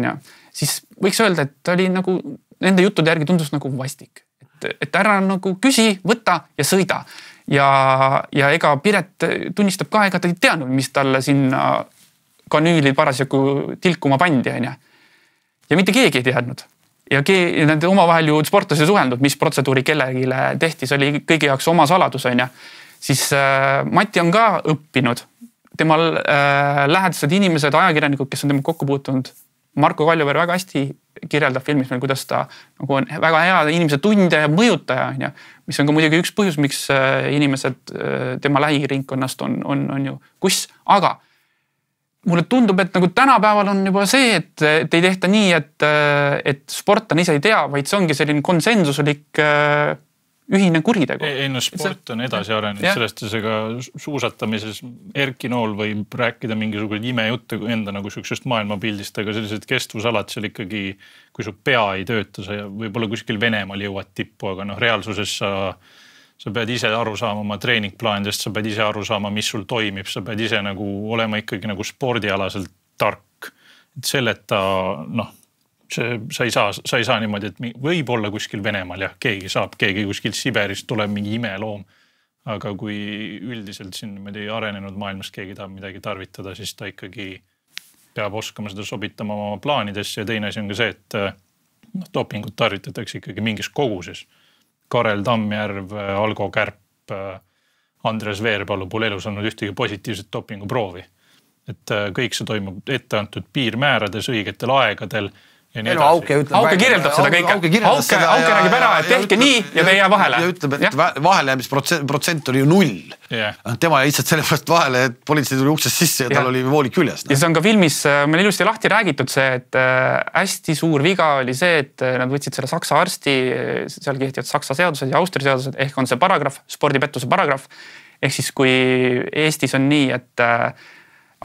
siis võiks öelda, et ta oli nagu nende juttude järgi tundus nagu vastik. Et ära nagu küsi, võta ja sõida. Ja ega Piret tunnistab ka, ega ta ei teadnud, mis talle sinna kanüüli parasjagu tilkuma pandi. Ja mitte keegi ei teadnud. Ja nende omavahel ju sportlasi suheldud, mis protseduuri kellegile tehti, see oli kõigi jaoks oma saladus. Siis Mati on ka õppinud. Temal lähedased inimesed, ajakirjanikud, kes on tema kokku puutunud. Marko Kaljuveer väga hästi kirjeldab filmis meil, kuidas ta nagu on väga hea inimese tundja ja mõjutaja, mis on ka muidugi üks põhjus, miks inimesed tema lähiringkonnast on ju kuss. Aga mulle tundub, et nagu tänapäeval on juba see, et ei tehta nii, et sportlane ise ei tea, vaid see ongi selline konsensuslik ühine kuritegu. Ei, sport on edasi arenenud, sellest ega suusatamises Erki Nool võib rääkida mingisugune imejuttu enda nagu sükest maailmapildist, aga sellised kestvusalad seal ikkagi, kui su pea ei tööta, sa võib-olla kuskil Venemaal jõuad tippu, aga reaalsuses sa pead ise aru saama oma treeningplaanidest, sa pead ise aru saama, mis sul toimib, sa pead ise nagu olema ikkagi nagu spordialaselt tark. Et selleta, sa ei saa niimoodi, et võib olla kuskil Venemaal, jah, keegi kuskil Siberist tuleb mingi imeloom. Aga kui üldiselt siin niimoodi arenenud maailmas keegi tahab midagi tarvitada, siis ta ikkagi peab oskama seda sobitama oma plaanidesse. Ja teine asi on ka see, et dopingut tarvitatakse ikkagi mingis koguses. Karel Tammjärv, Algo Kärp, Andres Veerpalu pole elus olnud ühtegi positiivset dopinguproovi. Et kõik see toimub etteantud piirmäärades õigetel aegadel. Auke kirjeldab seda kõike. Auke räägib ära, et tehke nii ja te ei jää vahele. Ja ütleb, et vahelejäämisprotsent oli ju 0. Tema lihtsalt sellepärast vahele, et politsei tuli uksest sisse ja tal oli voolik küljes. Ja see on ka filmis meil ilusti lahti räägitud see, et hästi suur viga oli see, et nad võtsid selle Saksa arsti, seal kehtivad Saksa seadused ja Austria seadused, ehk on see paragrahv, spordipettuse paragrahv. Ehk siis kui Eestis on nii, et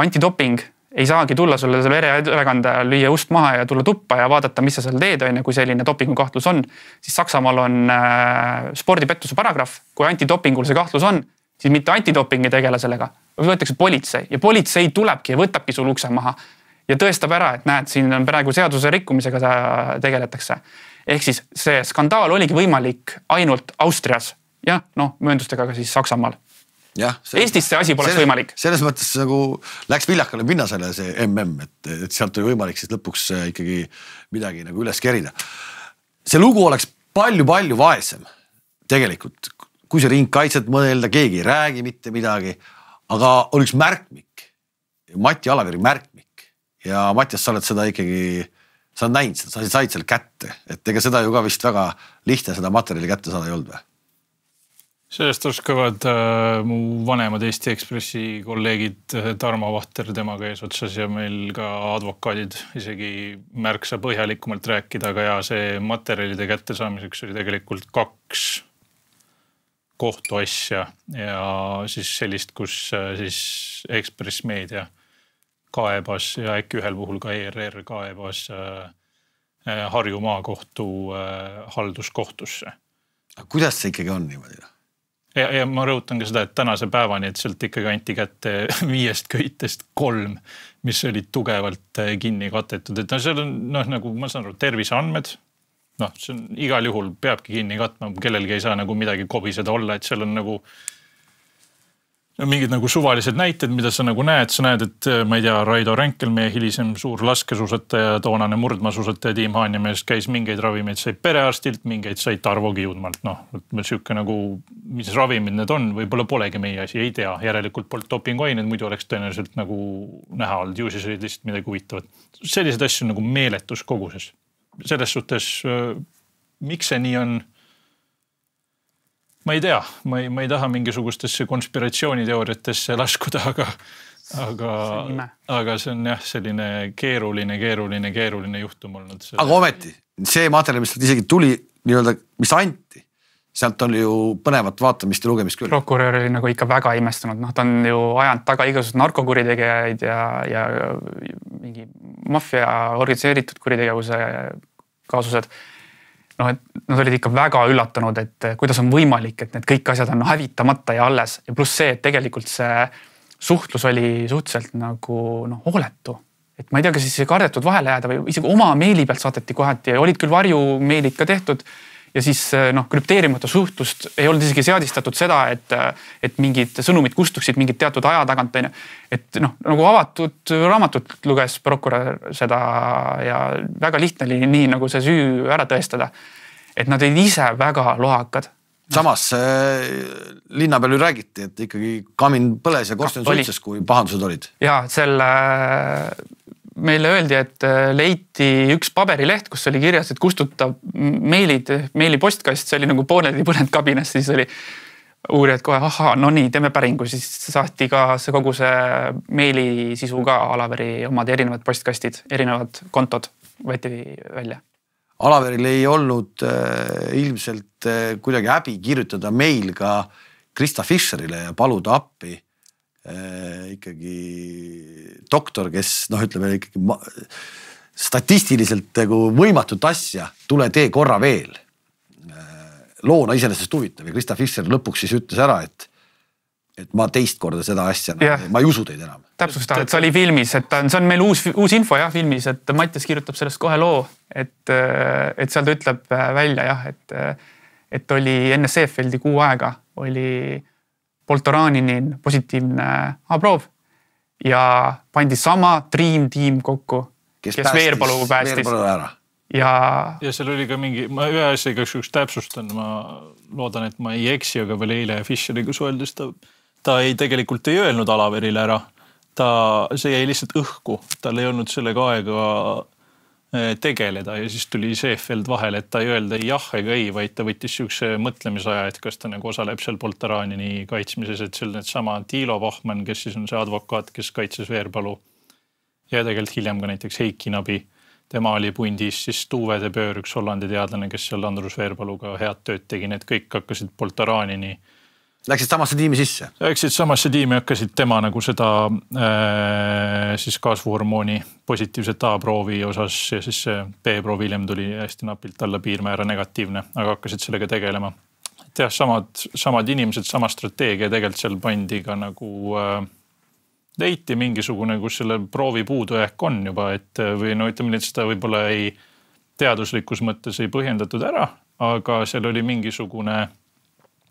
antidoping ei saagi tulla sulle selle vereülekanda, lüüa ust maha ja tulla tuppa ja vaadata, mis sa seal teed, kui selline dopingu kahtlus on. Siis Saksamaal on spordipettuse paragrahv. Kui antidopingul see kahtlus on, siis mitte antidoping ei tegele sellega. Võetakse politsei ja politsei tulebki ja võtabki sul ukse maha ja tõestab ära, et näed, siin on praegu seaduse rikkumisega tegeletakse. Ehk siis see skandaal oligi võimalik ainult Austrias ja mööndustega ka siis Saksamaal. Eestis see asi poleks võimalik. Selles mõttes nagu läks viljakale pinnasele see et sealt oli võimalik siis lõpuks ikkagi midagi nagu üles kerida. See lugu oleks palju vaesem tegelikult, kui see ringkaitset mõelda, keegi ei räägi mitte midagi, aga oleks märkmik, Mati Alaveri märkmik ja Mattias, sa oled seda ikkagi, sa oled näinud seda, sa said selle kätte, et ega seda ju ka vist väga lihtne seda materjali kätte saada ei olnud või? Sellest oskavad mu vanemad Eesti Ekspressi kolleegid Tarmo Vahter temaga eesotsas ja meil ka advokaadid isegi märksa põhjalikumalt rääkida, aga ja see materjalide kättesaamiseks oli tegelikult 2 kohtuasja ja siis sellist, kus siis Ekspress Meedia kaebas ja äkki ühel puhul ka ERR kaebas Harju maakohtu halduskohtusse. Kuidas see ikkagi on niimoodi? Ja ma rõhutan ka seda, et tänase päevani, et sealt ikkagi anti kätte 5 köitest 3, mis olid tugevalt kinni katetud. Et seal on, nagu ma saan aru, terviseandmed. See on igal juhul peabki kinni katma, kellelgi ei saa nagu midagi kobiseda olla, et seal on nagu mingid nagu suvalised näited, mida sa nagu näed. Sa näed, et ma ei tea, Raido Ränkel, meie hilisem suur laskesuusataja, toonane murdmaasuusataja Tiim Haanjamees käis mingeid ravimeid, sai perearstilt, mingeid sai Tarvo Kiudmalt. Siuke nagu, mis ravimid need on, võib-olla polegi meie asi, ei tea. Järelikult polnud dopinguained, muidu oleks tõenäoliselt nagu näha olnud, ju siis olid lihtsalt midagi huvitavat. Sellised asju nagu meeletus koguses. Selles suhtes, miks see nii on? ma ei tea, ma ei taha mingisugustesse konspiratsiooniteooriatesse laskuda, aga see on jah, selline keeruline juhtum olnud. Aga ometi, see materjal, mis isegi tuli nii-öelda, mis anti, sealt on ju põnevat vaatamist ja lugemist küll. Prokurör oli nagu ikka väga imestunud, ta on ju ajanud taga igasugused narkokuritegijaid ja mingi maffia organiseeritud kuritegevuse kaasused. Et nad olid ikka väga üllatunud, et kuidas on võimalik, et need kõik asjad on hävitamata ja alles. Ja pluss see, et tegelikult see suhtlus oli suhteliselt nagu hooletu. Et ma ei tea, kas siis kardetud vahele jääda või isegi oma meili pealt saateti kohati ja olid küll varjumeilid ka tehtud. Ja siis krüpteerimata suhtlust ei olnud isegi seadistatud seda, et mingid sõnumid kustuksid mingid teatud aja tagant. Et nagu avatud raamatut luges prokurör seda ja väga lihtne oli nii nagu see süü ära tõestada. Et nad olid ise väga lohakad. Samas linna peal ju räägiti, et ikkagi kamin põles ja korsten suitses, kui pahandused olid. Ja meile öeldi, et leiti üks paberileht, kus oli kirjas, et kustutab meili postkast, see oli nagu pooleldi põlend kabinas, siis oli uurijad kohe, no nii, teeme päringu, siis saati ka kogu see meili sisu ka Alaveri omad erinevad postkastid, erinevad kontod võeti välja. Alaveril ei olnud ilmselt kuidagi häbi kirjutada meil ka Krista Fischerile ja paluda appi ikkagi doktor, kes ütleme ikkagi statistiliselt võimatut asja tule tee korra veel. Loona iseenesest huvitav ja Krista Fischer lõpuks siis ütles ära, et ma teist korda seda asja, ma ei usu teid enam. Täpsustan, et see oli filmis, et see on meil uus info filmis, et Mattias kirjutab sellest kohe loo, et seal ta ütleb välja et oli enne Seefeldi 6 aega oli Poltoraninin positiivne A-proov ja pandi sama Dream Team kokku, kes Veerpalu päästis. Ja seal oli ka mingi, ma ühe asja igaks täpsustan, ma loodan, et ma ei eksi, aga veel eile Fischeriga suheldes ta tegelikult ei öelnud Alaverile ära. See jäi lihtsalt õhku, tal ei olnud sellega aega tegeleda ja siis tuli Seefeld vahele, et ta ei öelda ei jah ega ei, vaid ta võttis siukse mõtlemisaja, et kas ta osaleb seal Poltoranini kaitsmises, et see on need sama Tiilo Vahman, kes siis on see advokaat, kes kaitses Veerpalu ja tegelikult hiljem ka näiteks Heiki Nabi. Tema oli pundis siis Tuve de Boer, üks Hollandi teadlane, kes seal Andrus Veerpaluga head tööd tegi, need kõik hakkasid Poltoranini. Läksid samasse tiimi sisse? Läksid samasse tiimi, hakkasid tema seda siis kasvuhormooni positiivset A-proovi osas ja siis see B-proovi hiljem tuli hästi napilt alla piirmäära negatiivne, aga hakkasid sellega tegelema. Et jah, samad inimesed, sama strateegia tegelikult seal pandi ka leiti mingisugune, kus selle proovi puudujääk on juba, et või ütleme, et seda võib-olla teaduslikus mõttes ei põhjendatud ära, aga seal oli mingisugune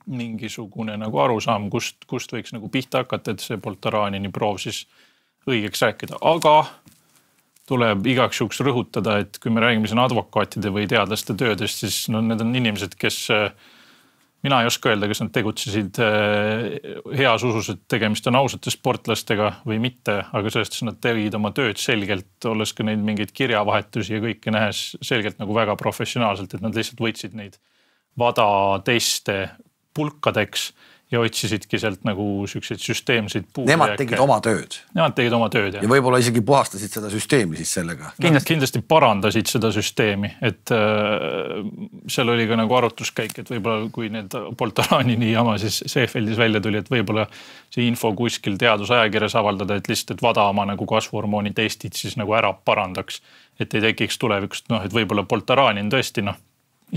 arusaam, kust võiks pihta hakata, et see Poltoranini proov siis õigeks rääkida. Aga tuleb igaks juhuks rõhutada, et kui me räägime siin advokaatide või teadlaste töödest, siis need on inimesed, kes mina ei oska öelda, kas nad tegutsesid heas usus, et tegemist on ausate sportlastega või mitte, aga sellest nad tegid oma tööd selgelt, olles ka neid mingeid kirjavahetusi ja kõike nähes selgelt väga professionaalselt, et nad lihtsalt võtsid neid vada teiste pulkadeks ja otsisidki sealt siukseid süsteemseid puudujääke. Nemad tegid oma tööd. Nemad tegid oma tööd, jah. Ja võib-olla isegi puhastasid seda süsteemi siis sellega. Kindlasti parandasid seda süsteemi, et seal oli ka arutluskäik, et võib-olla kui need Poltoranini jama siis Seefeldis välja tuli, et võib-olla see info kuskil teadusajakirjas avaldada, et lihtsalt et vada oma kasvuhormooni testid siis ära parandaks, et ei tekiks tulevikust, et võib-olla Poltoranin tõesti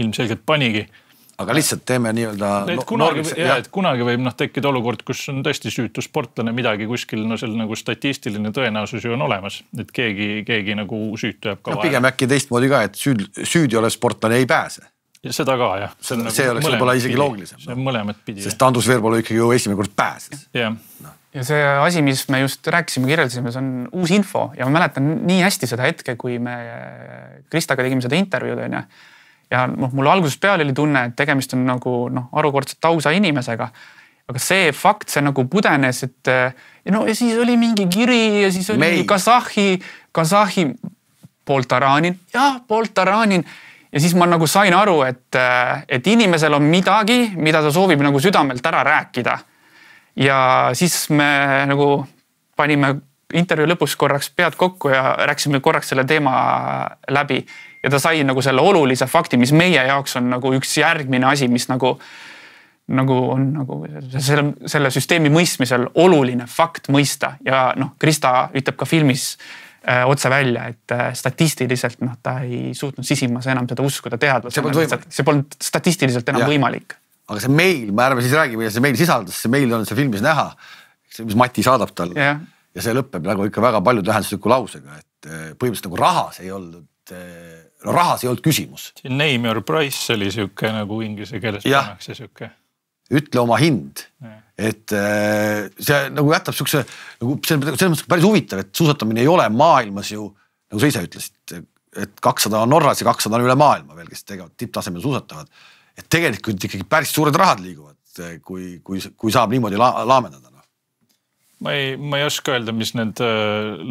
ilmselgelt panigi. Aga lihtsalt teeme nii-öelda... Kunagi võib tekkida olukord, kus on tõesti süütu sportlane midagi kuskil, seal statistiline tõenäosus ju on olemas, et keegi süütu jääb ka vaja. Pigem äkki teistmoodi ka, et süüdi ole sportlane ei pääse. Ja seda ka, jah. See oleks võib-olla isegi loogilisem. See on mõlemat pidi. Sest Andrus Veerpalu ikkagi ju esimene kord pääses. Ja see asi, mis me just rääkisime, kirjeldasime, see on uus info ja ma mäletan nii hästi seda hetke, kui me Kristaga tegime seda intervjuud, ja mul algusest peale oli tunne, et tegemist on arukordselt ausa inimesega. Aga see fakt, see pudenes, et ja siis oli mingi kiri ja siis oli Kasahhi Poltoranin. Ja Poltoranin. ja siis ma nagu sain aru, et inimesel on midagi, mida ta soovib nagu südamelt ära rääkida. Ja siis me nagu panime intervjuu lõpus korraks pead kokku ja rääkisime korraks selle teema läbi. Ja ta sai nagu selle olulise fakti, mis meie jaoks on nagu üks järgmine asi, mis nagu on nagu selle süsteemi mõistmisel oluline fakt mõista. Ja Krista ütleb ka filmis otse välja, et statistiliselt ta ei suutnud sisimas enam seda uskuda teadlasena. See polnud statistiliselt enam võimalik. Aga see meil, me ärme siis räägi, mida see meil sisaldas, see meil on see filmis näha, mis Mati saadab talle. Ja see lõpeb nagu ikka väga palju tähendusliku lausega, et põhimõtteliselt nagu rahas ei olnud küsimus. Name your price oli siuke nagu inglise keeles pannakse siuke. Ütle oma hind, et see nagu jätab siukse, nagu selles mõttes päris huvitav, et suusatamine ei ole maailmas ju, nagu sa ise ütlesid, et 200 on Norras ja 200 on üle maailma veel, kes tegevad tipptasemel suusatavad. Et tegelikult ikkagi päris suured rahad liiguvad, kui saab niimoodi laamendada. Ma ei oska öelda, mis need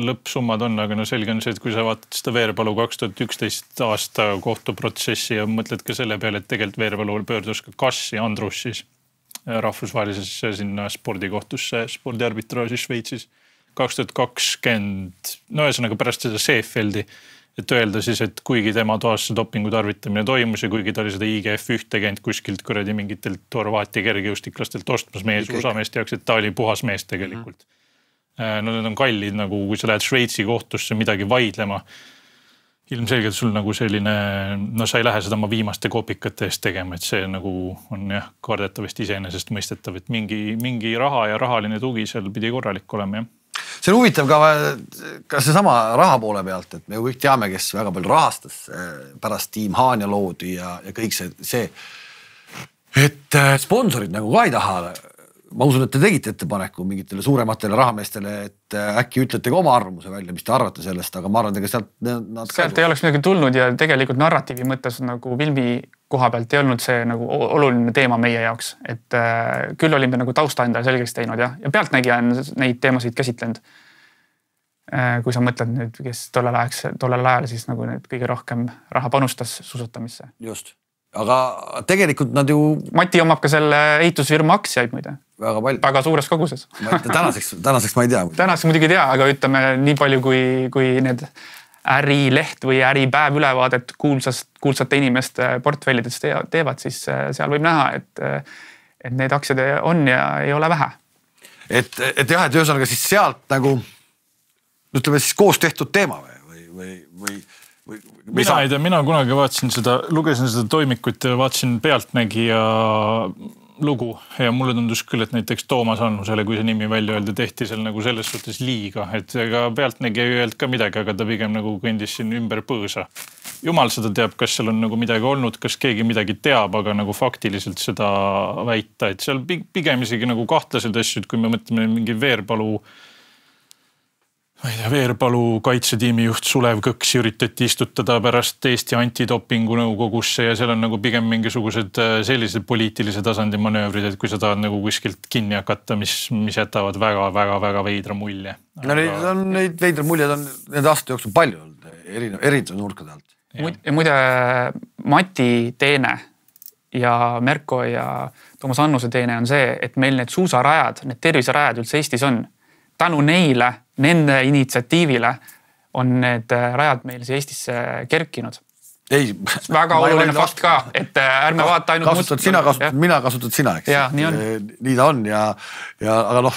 lõppsummad on, aga selge on see, et kui sa vaatad seda Veerpalu 2011 aasta kohtuprotsessi ja mõtled ka selle peale, et tegelikult Veerpalu pöördus ka Kassi Andrus siis rahvusvahelises sinna spordikohtusse, spordiarbitraažis Šveitsis 2020, ühesõnaga pärast seda Seefeldi, et öelda siis, et kuigi tema toas see dopingu tarvitamine toimus ja kuigi ta oli seda IGF ühte käinud kuskilt kuradi mingitelt Horvaatia kergejõustiklastelt ostmas meie usameest jaoks, et ta oli puhas mees tegelikult. No need on kallid, nagu kui sa lähed Šveitsi kohtusse midagi vaidlema, ilmselgelt sul nagu selline, sa ei lähe seda oma viimaste kopikate eest tegema, et see nagu on kardetavasti iseenesest mõistetav, et mingi raha ja rahaline tugi seal pidi korralik olema, jah. See on huvitav ka see sama raha poole pealt, et me kõik teame, kes väga palju rahastas pärast Tiim Haanja loodi ja kõik see, et sponsorid nagu ka ei taha. Ma usun, et te tegite ettepaneku mingitele suurematele rahameestele, et äkki ütlete ka oma arvamuse välja, mis te arvate sellest, aga ma arvan, et sealt ei oleks midagi tulnud ja tegelikult narratiivi mõttes nagu filmi koha pealt ei olnud see nagu oluline teema meie jaoks, et küll olime nagu tausta endale selgeks teinud ja pealtnägija on neid teemasid käsitlenud. Kui sa mõtled nüüd, kes tollel ajal siis nagu nüüd kõige rohkem raha panustas suusatamisse. Just. Aga tegelikult nad ju... Mati omab ka selle ehitusfirma aktsiaid muide. Väga suures koguses. Tänaseks ma ei tea. Tänaseks muidugi ei tea, aga ütleme nii palju, kui need ärileht või äripäev ülevaadet kuulsate inimeste portfellidest teevad, siis seal võib näha, et need aktsiad on ja ei ole vähe. Et ühesõnaga siis sealt nagu, ütleme siis koos tehtud teema või mina ei tea, mina kunagi lugesin seda toimikut ja vaatasin Pealtnägija lugu ja mulle tundus küll, et näiteks Toomas Annusele, kui see nimi välja öelda, tehti seal nagu selles suhtes liiga, et ega Pealtnägija ei öelnud ka midagi, aga ta pigem nagu kõndis siin ümber põõsa. Jumal seda teab, kas seal on nagu midagi olnud, kas keegi midagi teab, aga nagu faktiliselt seda väita, et seal pigem isegi nagu kahtlased asjad, kui me mõtleme mingi Veerpalu kaitsetiimi juht Sulev Kõks üritati istutada pärast Eesti antidopingu nõukogusse ja seal on nagu pigem mingisugused sellised poliitilise tasandi manöövrid, et kui sa tahad nagu kuskilt kinni hakata, mis jätavad väga veidra mulje. No neid veidra muljed on need aastate jooksul palju olnud, erinevad nurkade alt. Ja muide Mati teene ja Merko ja Toomas Annuse teene on see, et meil need suusarajad, need terviserajad üldse Eestis on. Tänu neile, nende initsiatiivile on need rajad meil Eestisse kerkinud. Ei, väga oluline fakt ka, et ärme vaata ainult... Mina kasutad sina, eks. Ja, nii on. Nii ta on ja aga noh...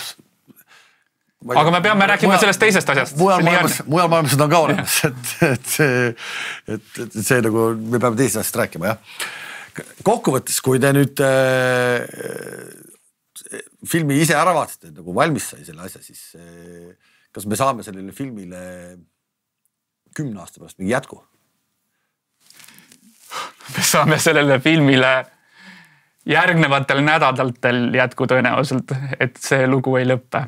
Aga me peame rääkima sellest teisest asjast. Mujal maailmas seda on ka olemas, et see nagu, me peame teisest asjast rääkima, jah. Kokkuvõttes, kui te nüüd... filmi ise ära vaatasite, nagu valmis sai selle asja, siis kas me saame sellele filmile 10 aasta pärast mingi jätku? Me saame sellele filmile järgnevatel nädalatel jätku tõenäoliselt, et see lugu ei lõppe.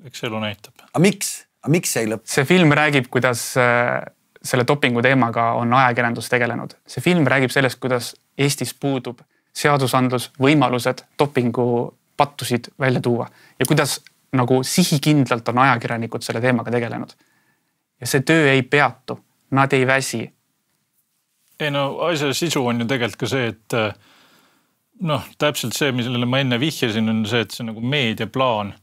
Eks elu näitab. Aga miks see ei lõppe? See film räägib, kuidas selle dopingu teemaga on ajakirjandus tegelenud. See film räägib sellest, kuidas Eestis puudub seadusandlus, võimalused dopingu pattusid välja tuua ja kuidas nagu sihikindlalt on ajakirjanikud selle teemaga tegelenud. Ja see töö ei peatu, nad ei väsi. Ei no asja sisu on ju tegelikult ka see, et täpselt see, millele ma enne vihjasin, on see, et see nagu meediaplaan.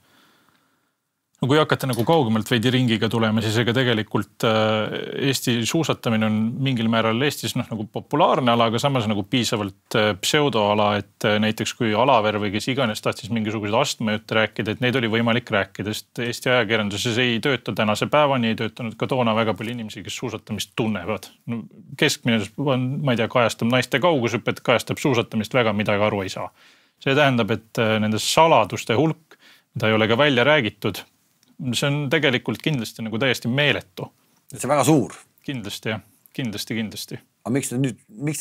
No kui hakata nagu kaugemalt veidi ringiga tulema, siis ega tegelikult Eesti suusatamine on mingil määral Eestis nagu populaarne ala, aga samas nagu piisavalt pseudoala, et näiteks kui Alaver või kes iganes tahtis mingisuguseid astmejutte rääkida, et neid oli võimalik rääkida, sest Eesti ajakirjanduses ei tööta tänase päevani, ei töötanud ka toona väga palju inimesi, kes suusatamist tunnevad. No, keskmine on, ma ei tea, kajastab naiste kaugusõpet, kajastab suusatamist väga midagi aru ei saa. See tähendab, et nende saladuste hulk, mida ei ole ka välja räägitud, see on tegelikult kindlasti nagu täiesti meeletu. See on väga suur. Kindlasti, jah. Kindlasti. Aga miks need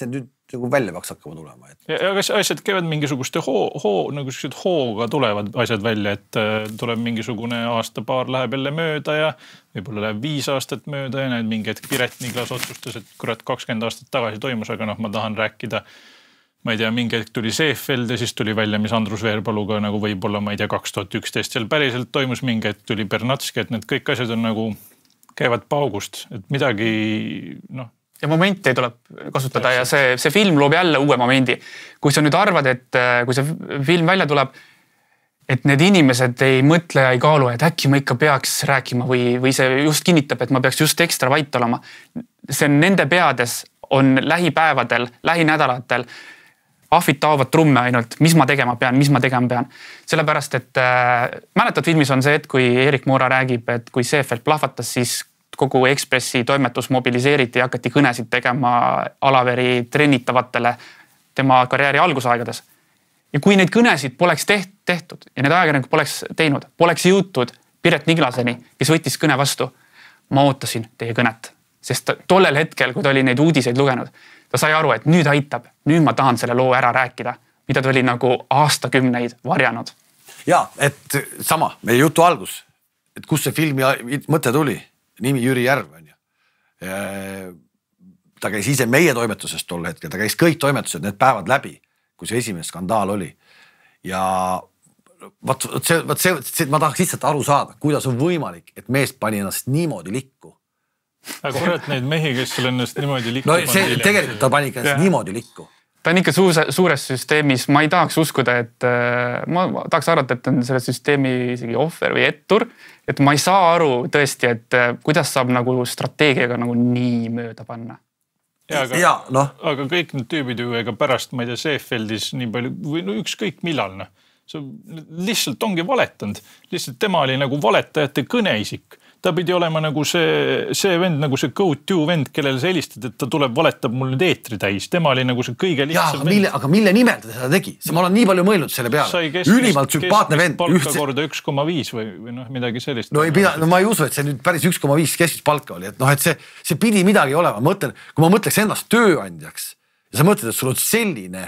nüüd nagu välja peaks hakkama tulema? Aga asjad käivad mingisuguste hooga tulevad asjad välja, et tuleb mingisugune aasta-paar läheb jälle mööda ja võib-olla läheb 5 aastat mööda ja näed mingi hetk Piret Niglas otsustas, et kurat 20 aastat tagasi toimus, aga ma tahan rääkida. Ma ei tea, mingi hetk tuli Seefeld ja siis tuli välja, mis Andrus Veerpaluga nagu võib-olla, ma ei tea, 2011 seal päriselt toimus, mingi hetk tuli Bernatski, et need kõik asjad on nagu käivad paugust, et midagi, Ja momente tuleb kasutada ja see film loob jälle uue momendi. Kui sa nüüd arvad, et kui see film välja tuleb, et need inimesed ei mõtle ja ei kaalu, et äkki ma ikka peaks rääkima või see just kinnitab, et ma peaks just ekstra vait olema. See on nende peades on lähipäevadel, lähinädalatel ahvid taovad trumme ainult, mis ma tegema pean. Sellepärast, et mäletad filmis on see, et kui Erik Moora räägib, et kui Seefeld plahvatas, siis kogu Ekspressi toimetus mobiliseeriti ja hakati kõnesid tegema Alaveri trennitavatele tema karjääri algusaegades. Ja kui neid kõnesid poleks tehtud ja need ajakirjanikud poleks teinud, poleks jõutud Piret Niglaseni, kes võttis kõne vastu, ma ootasin teie kõnet. Sest tollel hetkel, kui ta oli neid uudiseid lugenud, ta sai aru, et nüüd aitab, nüüd ma tahan selle loo ära rääkida, mida ta oli nagu aastakümneid varjanud. Ja, et sama, meie jutu algus, et kus see filmi mõte tuli, nimi Jüri Järv on ju. Ta käis ise meie toimetusest tol hetkel, ta käis kõik toimetused need päevad läbi, kui see esimene skandaal oli. Ja ma tahaks lihtsalt aru saada, kuidas on võimalik, et mees pani ennast niimoodi likku. Aga kurat neid mehi, kes sul ennast niimoodi likku see tegelikult ta pani ennast niimoodi likku. Ta on ikka suures süsteemis. Ma ei tahaks uskuda, et ma tahaks arvata, et on selle süsteemi isegi ohver või ettur. Et ma ei saa aru tõesti, et kuidas saab nagu strateegiaga nagu nii mööda panna. Aga kõik need tüübid ju ega pärast, ma ei tea, Seefeldis nii palju, või ükskõik millal. See lihtsalt ongi valetanud. Lihtsalt tema oli nagu valetajate kõneisik. Ta pidi olema nagu see vend, nagu see go-to vend, kellele sa helistad, et ta tuleb, valetab mul nüüd eetri täis. Tema oli nagu see kõige lihtsam vend. Aga mille nimel ta seda tegi? Ma olen nii palju mõelnud selle peale. Ülimalt sümpaatne vend. Palka korda 1,5 või midagi sellist. Ma ei usu, et see nüüd päris 1,5 keskmist palka oli. Et see pidi midagi olema. Kui ma mõtleks ennast tööandjaks ja sa mõtled, et sul on selline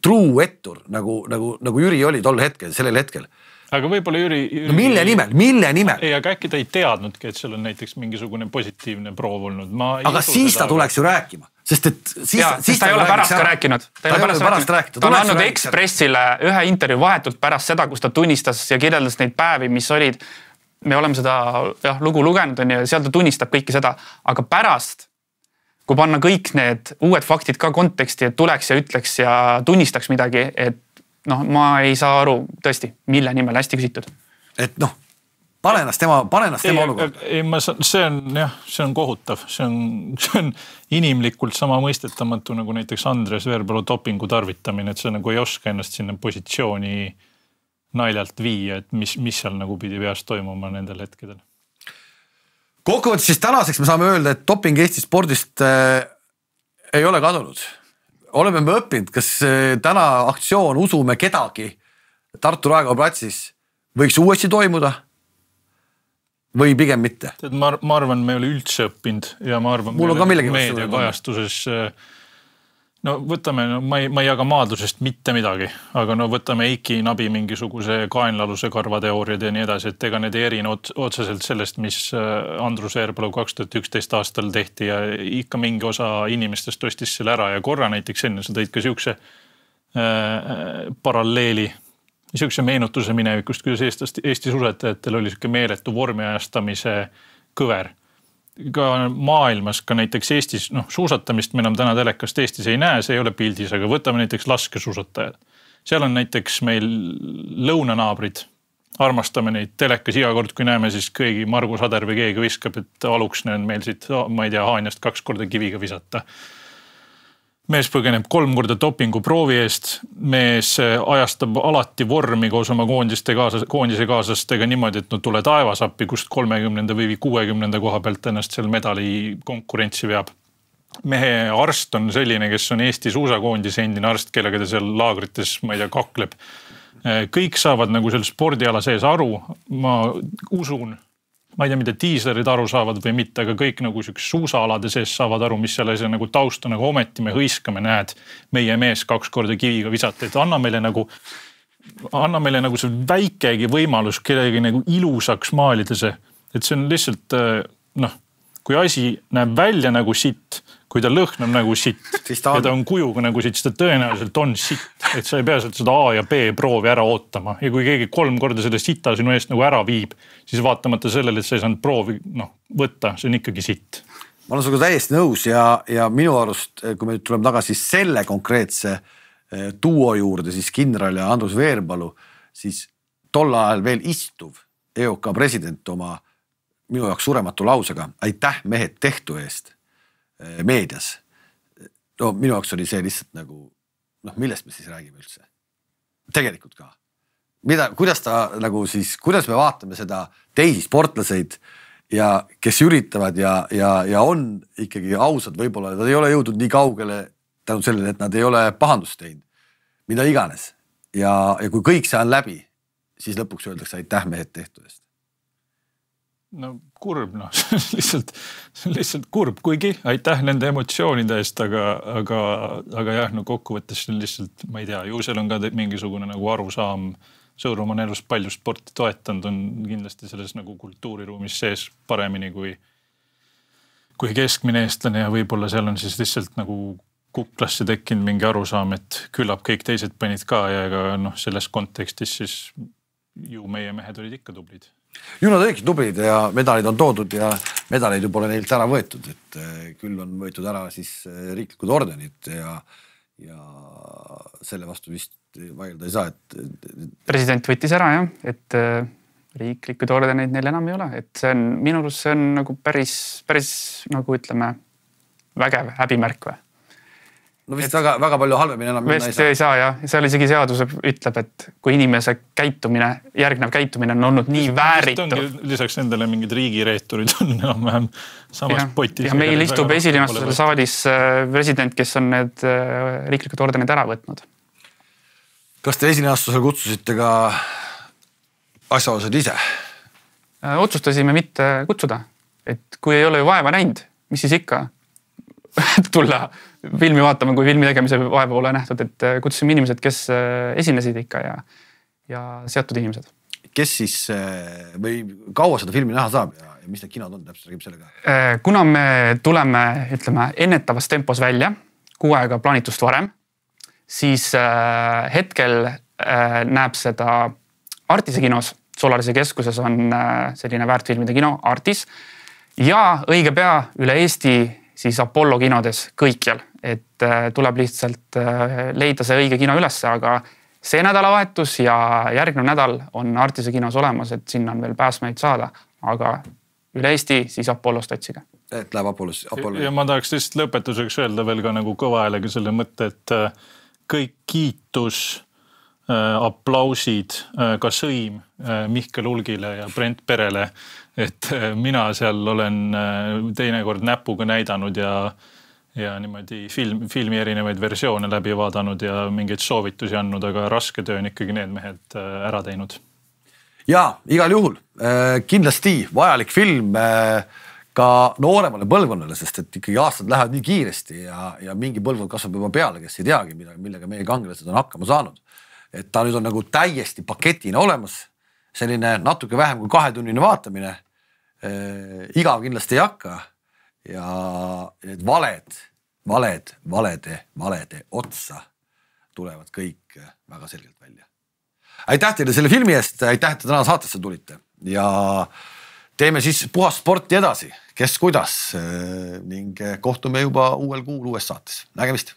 true ettur, nagu Jüri oli tol hetkel, sellel hetkel. Aga võib-olla Jüri... No mille nimel? Ei, aga äkki ta ei teadnudki, et seal on näiteks mingisugune positiivne proov olnud. Aga siis ta tuleks ju rääkima. Sest ta ei ole pärast ka rääkinud. Ta on andnud Ekspressile ühe intervjuu vahetult pärast seda, kus ta tunnistas ja kirjeldas neid päevi, mis olid. Me oleme seda lugu lugenud ja seal ta tunnistab kõike seda. Aga pärast, kui panna kõik need uued faktid ka konteksti, et tuleks ja ütleks ja tunnistaks midagi, et ma ei saa aru tõesti, mille nimel hästi küsitud. Et pane ennast tema olukord. See on kohutav. See on inimlikult sama mõistetamatu nagu näiteks Andres Veerpalu dopingu tarvitamine, et see nagu ei oska ennast sinna positsiooni naljalt viia, et mis seal nagu pidi peast toimuma nendel hetkedel. Kokkuvõttes siis tänaseks me saame öelda, et doping Eesti spordist ei ole kadunud. Oleme me õppinud, kas täna aktsioon Usume kedagi Tartu Raekoja platsis võiks uuesti toimuda või pigem mitte? Ma arvan, me ei ole üldse õppinud ja ma arvan, meediakajastuses võtame, ma ei jaga maadlusest mitte midagi, aga võtame Eiki Nabi mingisuguse kaenlaluse karvateooriad ja nii edasi, et ega need ei erine otseselt sellest, mis Andrus Veerpalu 2011 aastal tehti ja ikka mingi osa inimestest ostis selle ära ja korra näiteks enne sa tõid ka siukse paralleeli, siukse meenutuse minevikust, kuidas Eesti susetajatel oli siuke meeletu vormiajastamise kõver. ka maailmas, ka näiteks Eestis, suusatamist me enam täna telekast Eestis ei näe, see ei ole pildis, aga võtame näiteks laskesuusatajad. Seal on näiteks meil lõunanaabrid, armastame neid telekas iga kord, kui näeme, siis keegi Margus Ader või keegi viskab, et aluks on meil siit, ma ei tea, Haanjast 2 korda kiviga visata. Mees põgeneb 3 korda dopingu proovi eest, mees ajastab alati vormi koos oma koondise kaaslastega niimoodi, et tule taevasappi, kust 30. või 60. koha pealt ennast seal medali konkurentsi veab. Mehe arst on selline, kes on Eesti suusakoondise endine arst, kellega ta seal laagrites, ma ei tea, kakleb. Kõik saavad nagu selle spordiala sees aru, ma usun, ma ei tea, mida diislerid aru saavad või mitte, aga kõik nagu suusaalade sees saavad aru, mis selle nagu tausta nagu ometi me hõiskame, näed, meie mees 2 korda kiviga visata, et anna meile nagu see väikegi võimalus kellegi nagu ilusaks maalida see, et see on lihtsalt, kui asi näeb välja nagu sitt, kui ta lõhnab nagu sitt ja ta on kujuga nagu sitt, siis ta tõenäoliselt on sitt, et sa ei pea seda A ja B proovi ära ootama. Ja kui keegi 3 korda selle sita sinu eest nagu ära viib, siis vaatamata sellele, et sa ei saanud proovi võtta, see on ikkagi sitt. Ma olen sinuga täiesti nõus ja minu arust, kui me tuleme tagasi selle konkreetse duo juurde, siis kindral ja Andrus Veerpalu, siis tol ajal veel istuv EOK president oma minu jaoks surematu lausega, aitäh mehed tehtu eest meedias. Minu jaoks oli see lihtsalt nagu, millest me siis räägime üldse? Tegelikult ka. Kuidas me vaatame seda teisi sportlaseid ja kes üritavad ja on ikkagi ausad, võib-olla nad ei ole jõudnud nii kaugele tänu sellele, et nad ei ole pahandust teinud, mida iganes. Ja kui kõik see on läbi, siis lõpuks öeldakse aitäh mehed tehtu eest. Kurb, lihtsalt kurb, kuigi aitäh nende emotsioonide eest, aga jah, kokkuvõttes lihtsalt, ma ei tea, ju seal on ka mingisugune nagu arusaam, Sõõrumaa on elus palju sporti toetanud, on kindlasti selles nagu kultuuriruumis sees paremini kui keskmine eestlane ja võib-olla seal on siis lihtsalt nagu kuklasse tekkinud mingi arusaam, et küllap kõik teised panid ka ja selles kontekstis siis ju meie mehed olid ikka tublid. Ju nad olidki tublid ja medalid on toodud ja medaleid ju pole neilt ära võetud, et küll on võetud ära siis riiklikud ordenid ja selle vastu vist vaielda ei saa, et president võttis ära jah, et riiklikud ordeneid neil enam ei ole, et see on minu arust see on nagu päris nagu ütleme vägev häbimärk või? No vist väga palju halvemini enam minna ei saa jah. Seal isegi seadus ütleb, et kui inimese järgnev käitumine on olnud nii vääritu. Lisaks nendele mingid riigireeturid on enam-vähem samas potis. Ja meil istub esilinastusel saalis president, kes on need riiklikud ordenid ära võtnud. Kas te esilinastusel kutsusite ka asjaosad ise? Otsustasime mitte kutsuda, et kui ei ole ju vaeva näinud, mis siis ikka tulla filmi vaatama, kui filmi tegemise vaeva ole nähtud, et kutsusime inimesed, kes esinesid ikka ja seatud inimesed. Kes siis või kaua seda filmi näha saab ja mis need kinod on täpselt räägib sellega? Kuna me tuleme, ütleme, ennetavas tempos välja, 6 aega plaanitust varem, siis hetkel näeb seda Artise kinos, Solarise keskuses on selline väärtfilmide kino Artis ja õige pea üle Eesti siis Apollo kinodes kõikjal, et tuleb lihtsalt leida see õige kino ülesse, aga see nädalavahetus ja järgnev nädal on Artise kinos olemas, et sinna on veel pääsmeid saada, aga üle Eesti siis Apollost otsige. Et läheb Apollo. Ja ma tahaks lihtsalt lõpetuseks öelda veel ka nagu kõva häälega selle mõtte, et kõik kiitus, aplausid, ka sõim Mihkel Ulgile ja Brent Perele, et mina seal olen teinekord näpuga näidanud ja niimoodi filmi erinevaid versioone läbi vaadanud ja mingeid soovitusi andnud, aga raske töö on ikkagi need mehed ära teinud. Ja, igal juhul. Kindlasti vajalik film ka nooremale põlvkonnale, sest et ikkagi aastad lähevad nii kiiresti ja mingi põlvkond kasvab juba peale, kes ei teagi, millega meie kangelased on hakkama saanud. Et ta nüüd on nagu täiesti paketina olemas, selline natuke vähem kui 2-tunnine vaatamine, igav kindlasti ei hakka ja need valede otsa tulevad kõik väga selgelt välja. Aitäh teile selle filmi eest, aitäh, et te täna saatesse tulite ja teeme siis puhast sporti edasi, kes kuidas ning kohtume juba uuel kuul uues saates. Nägemist!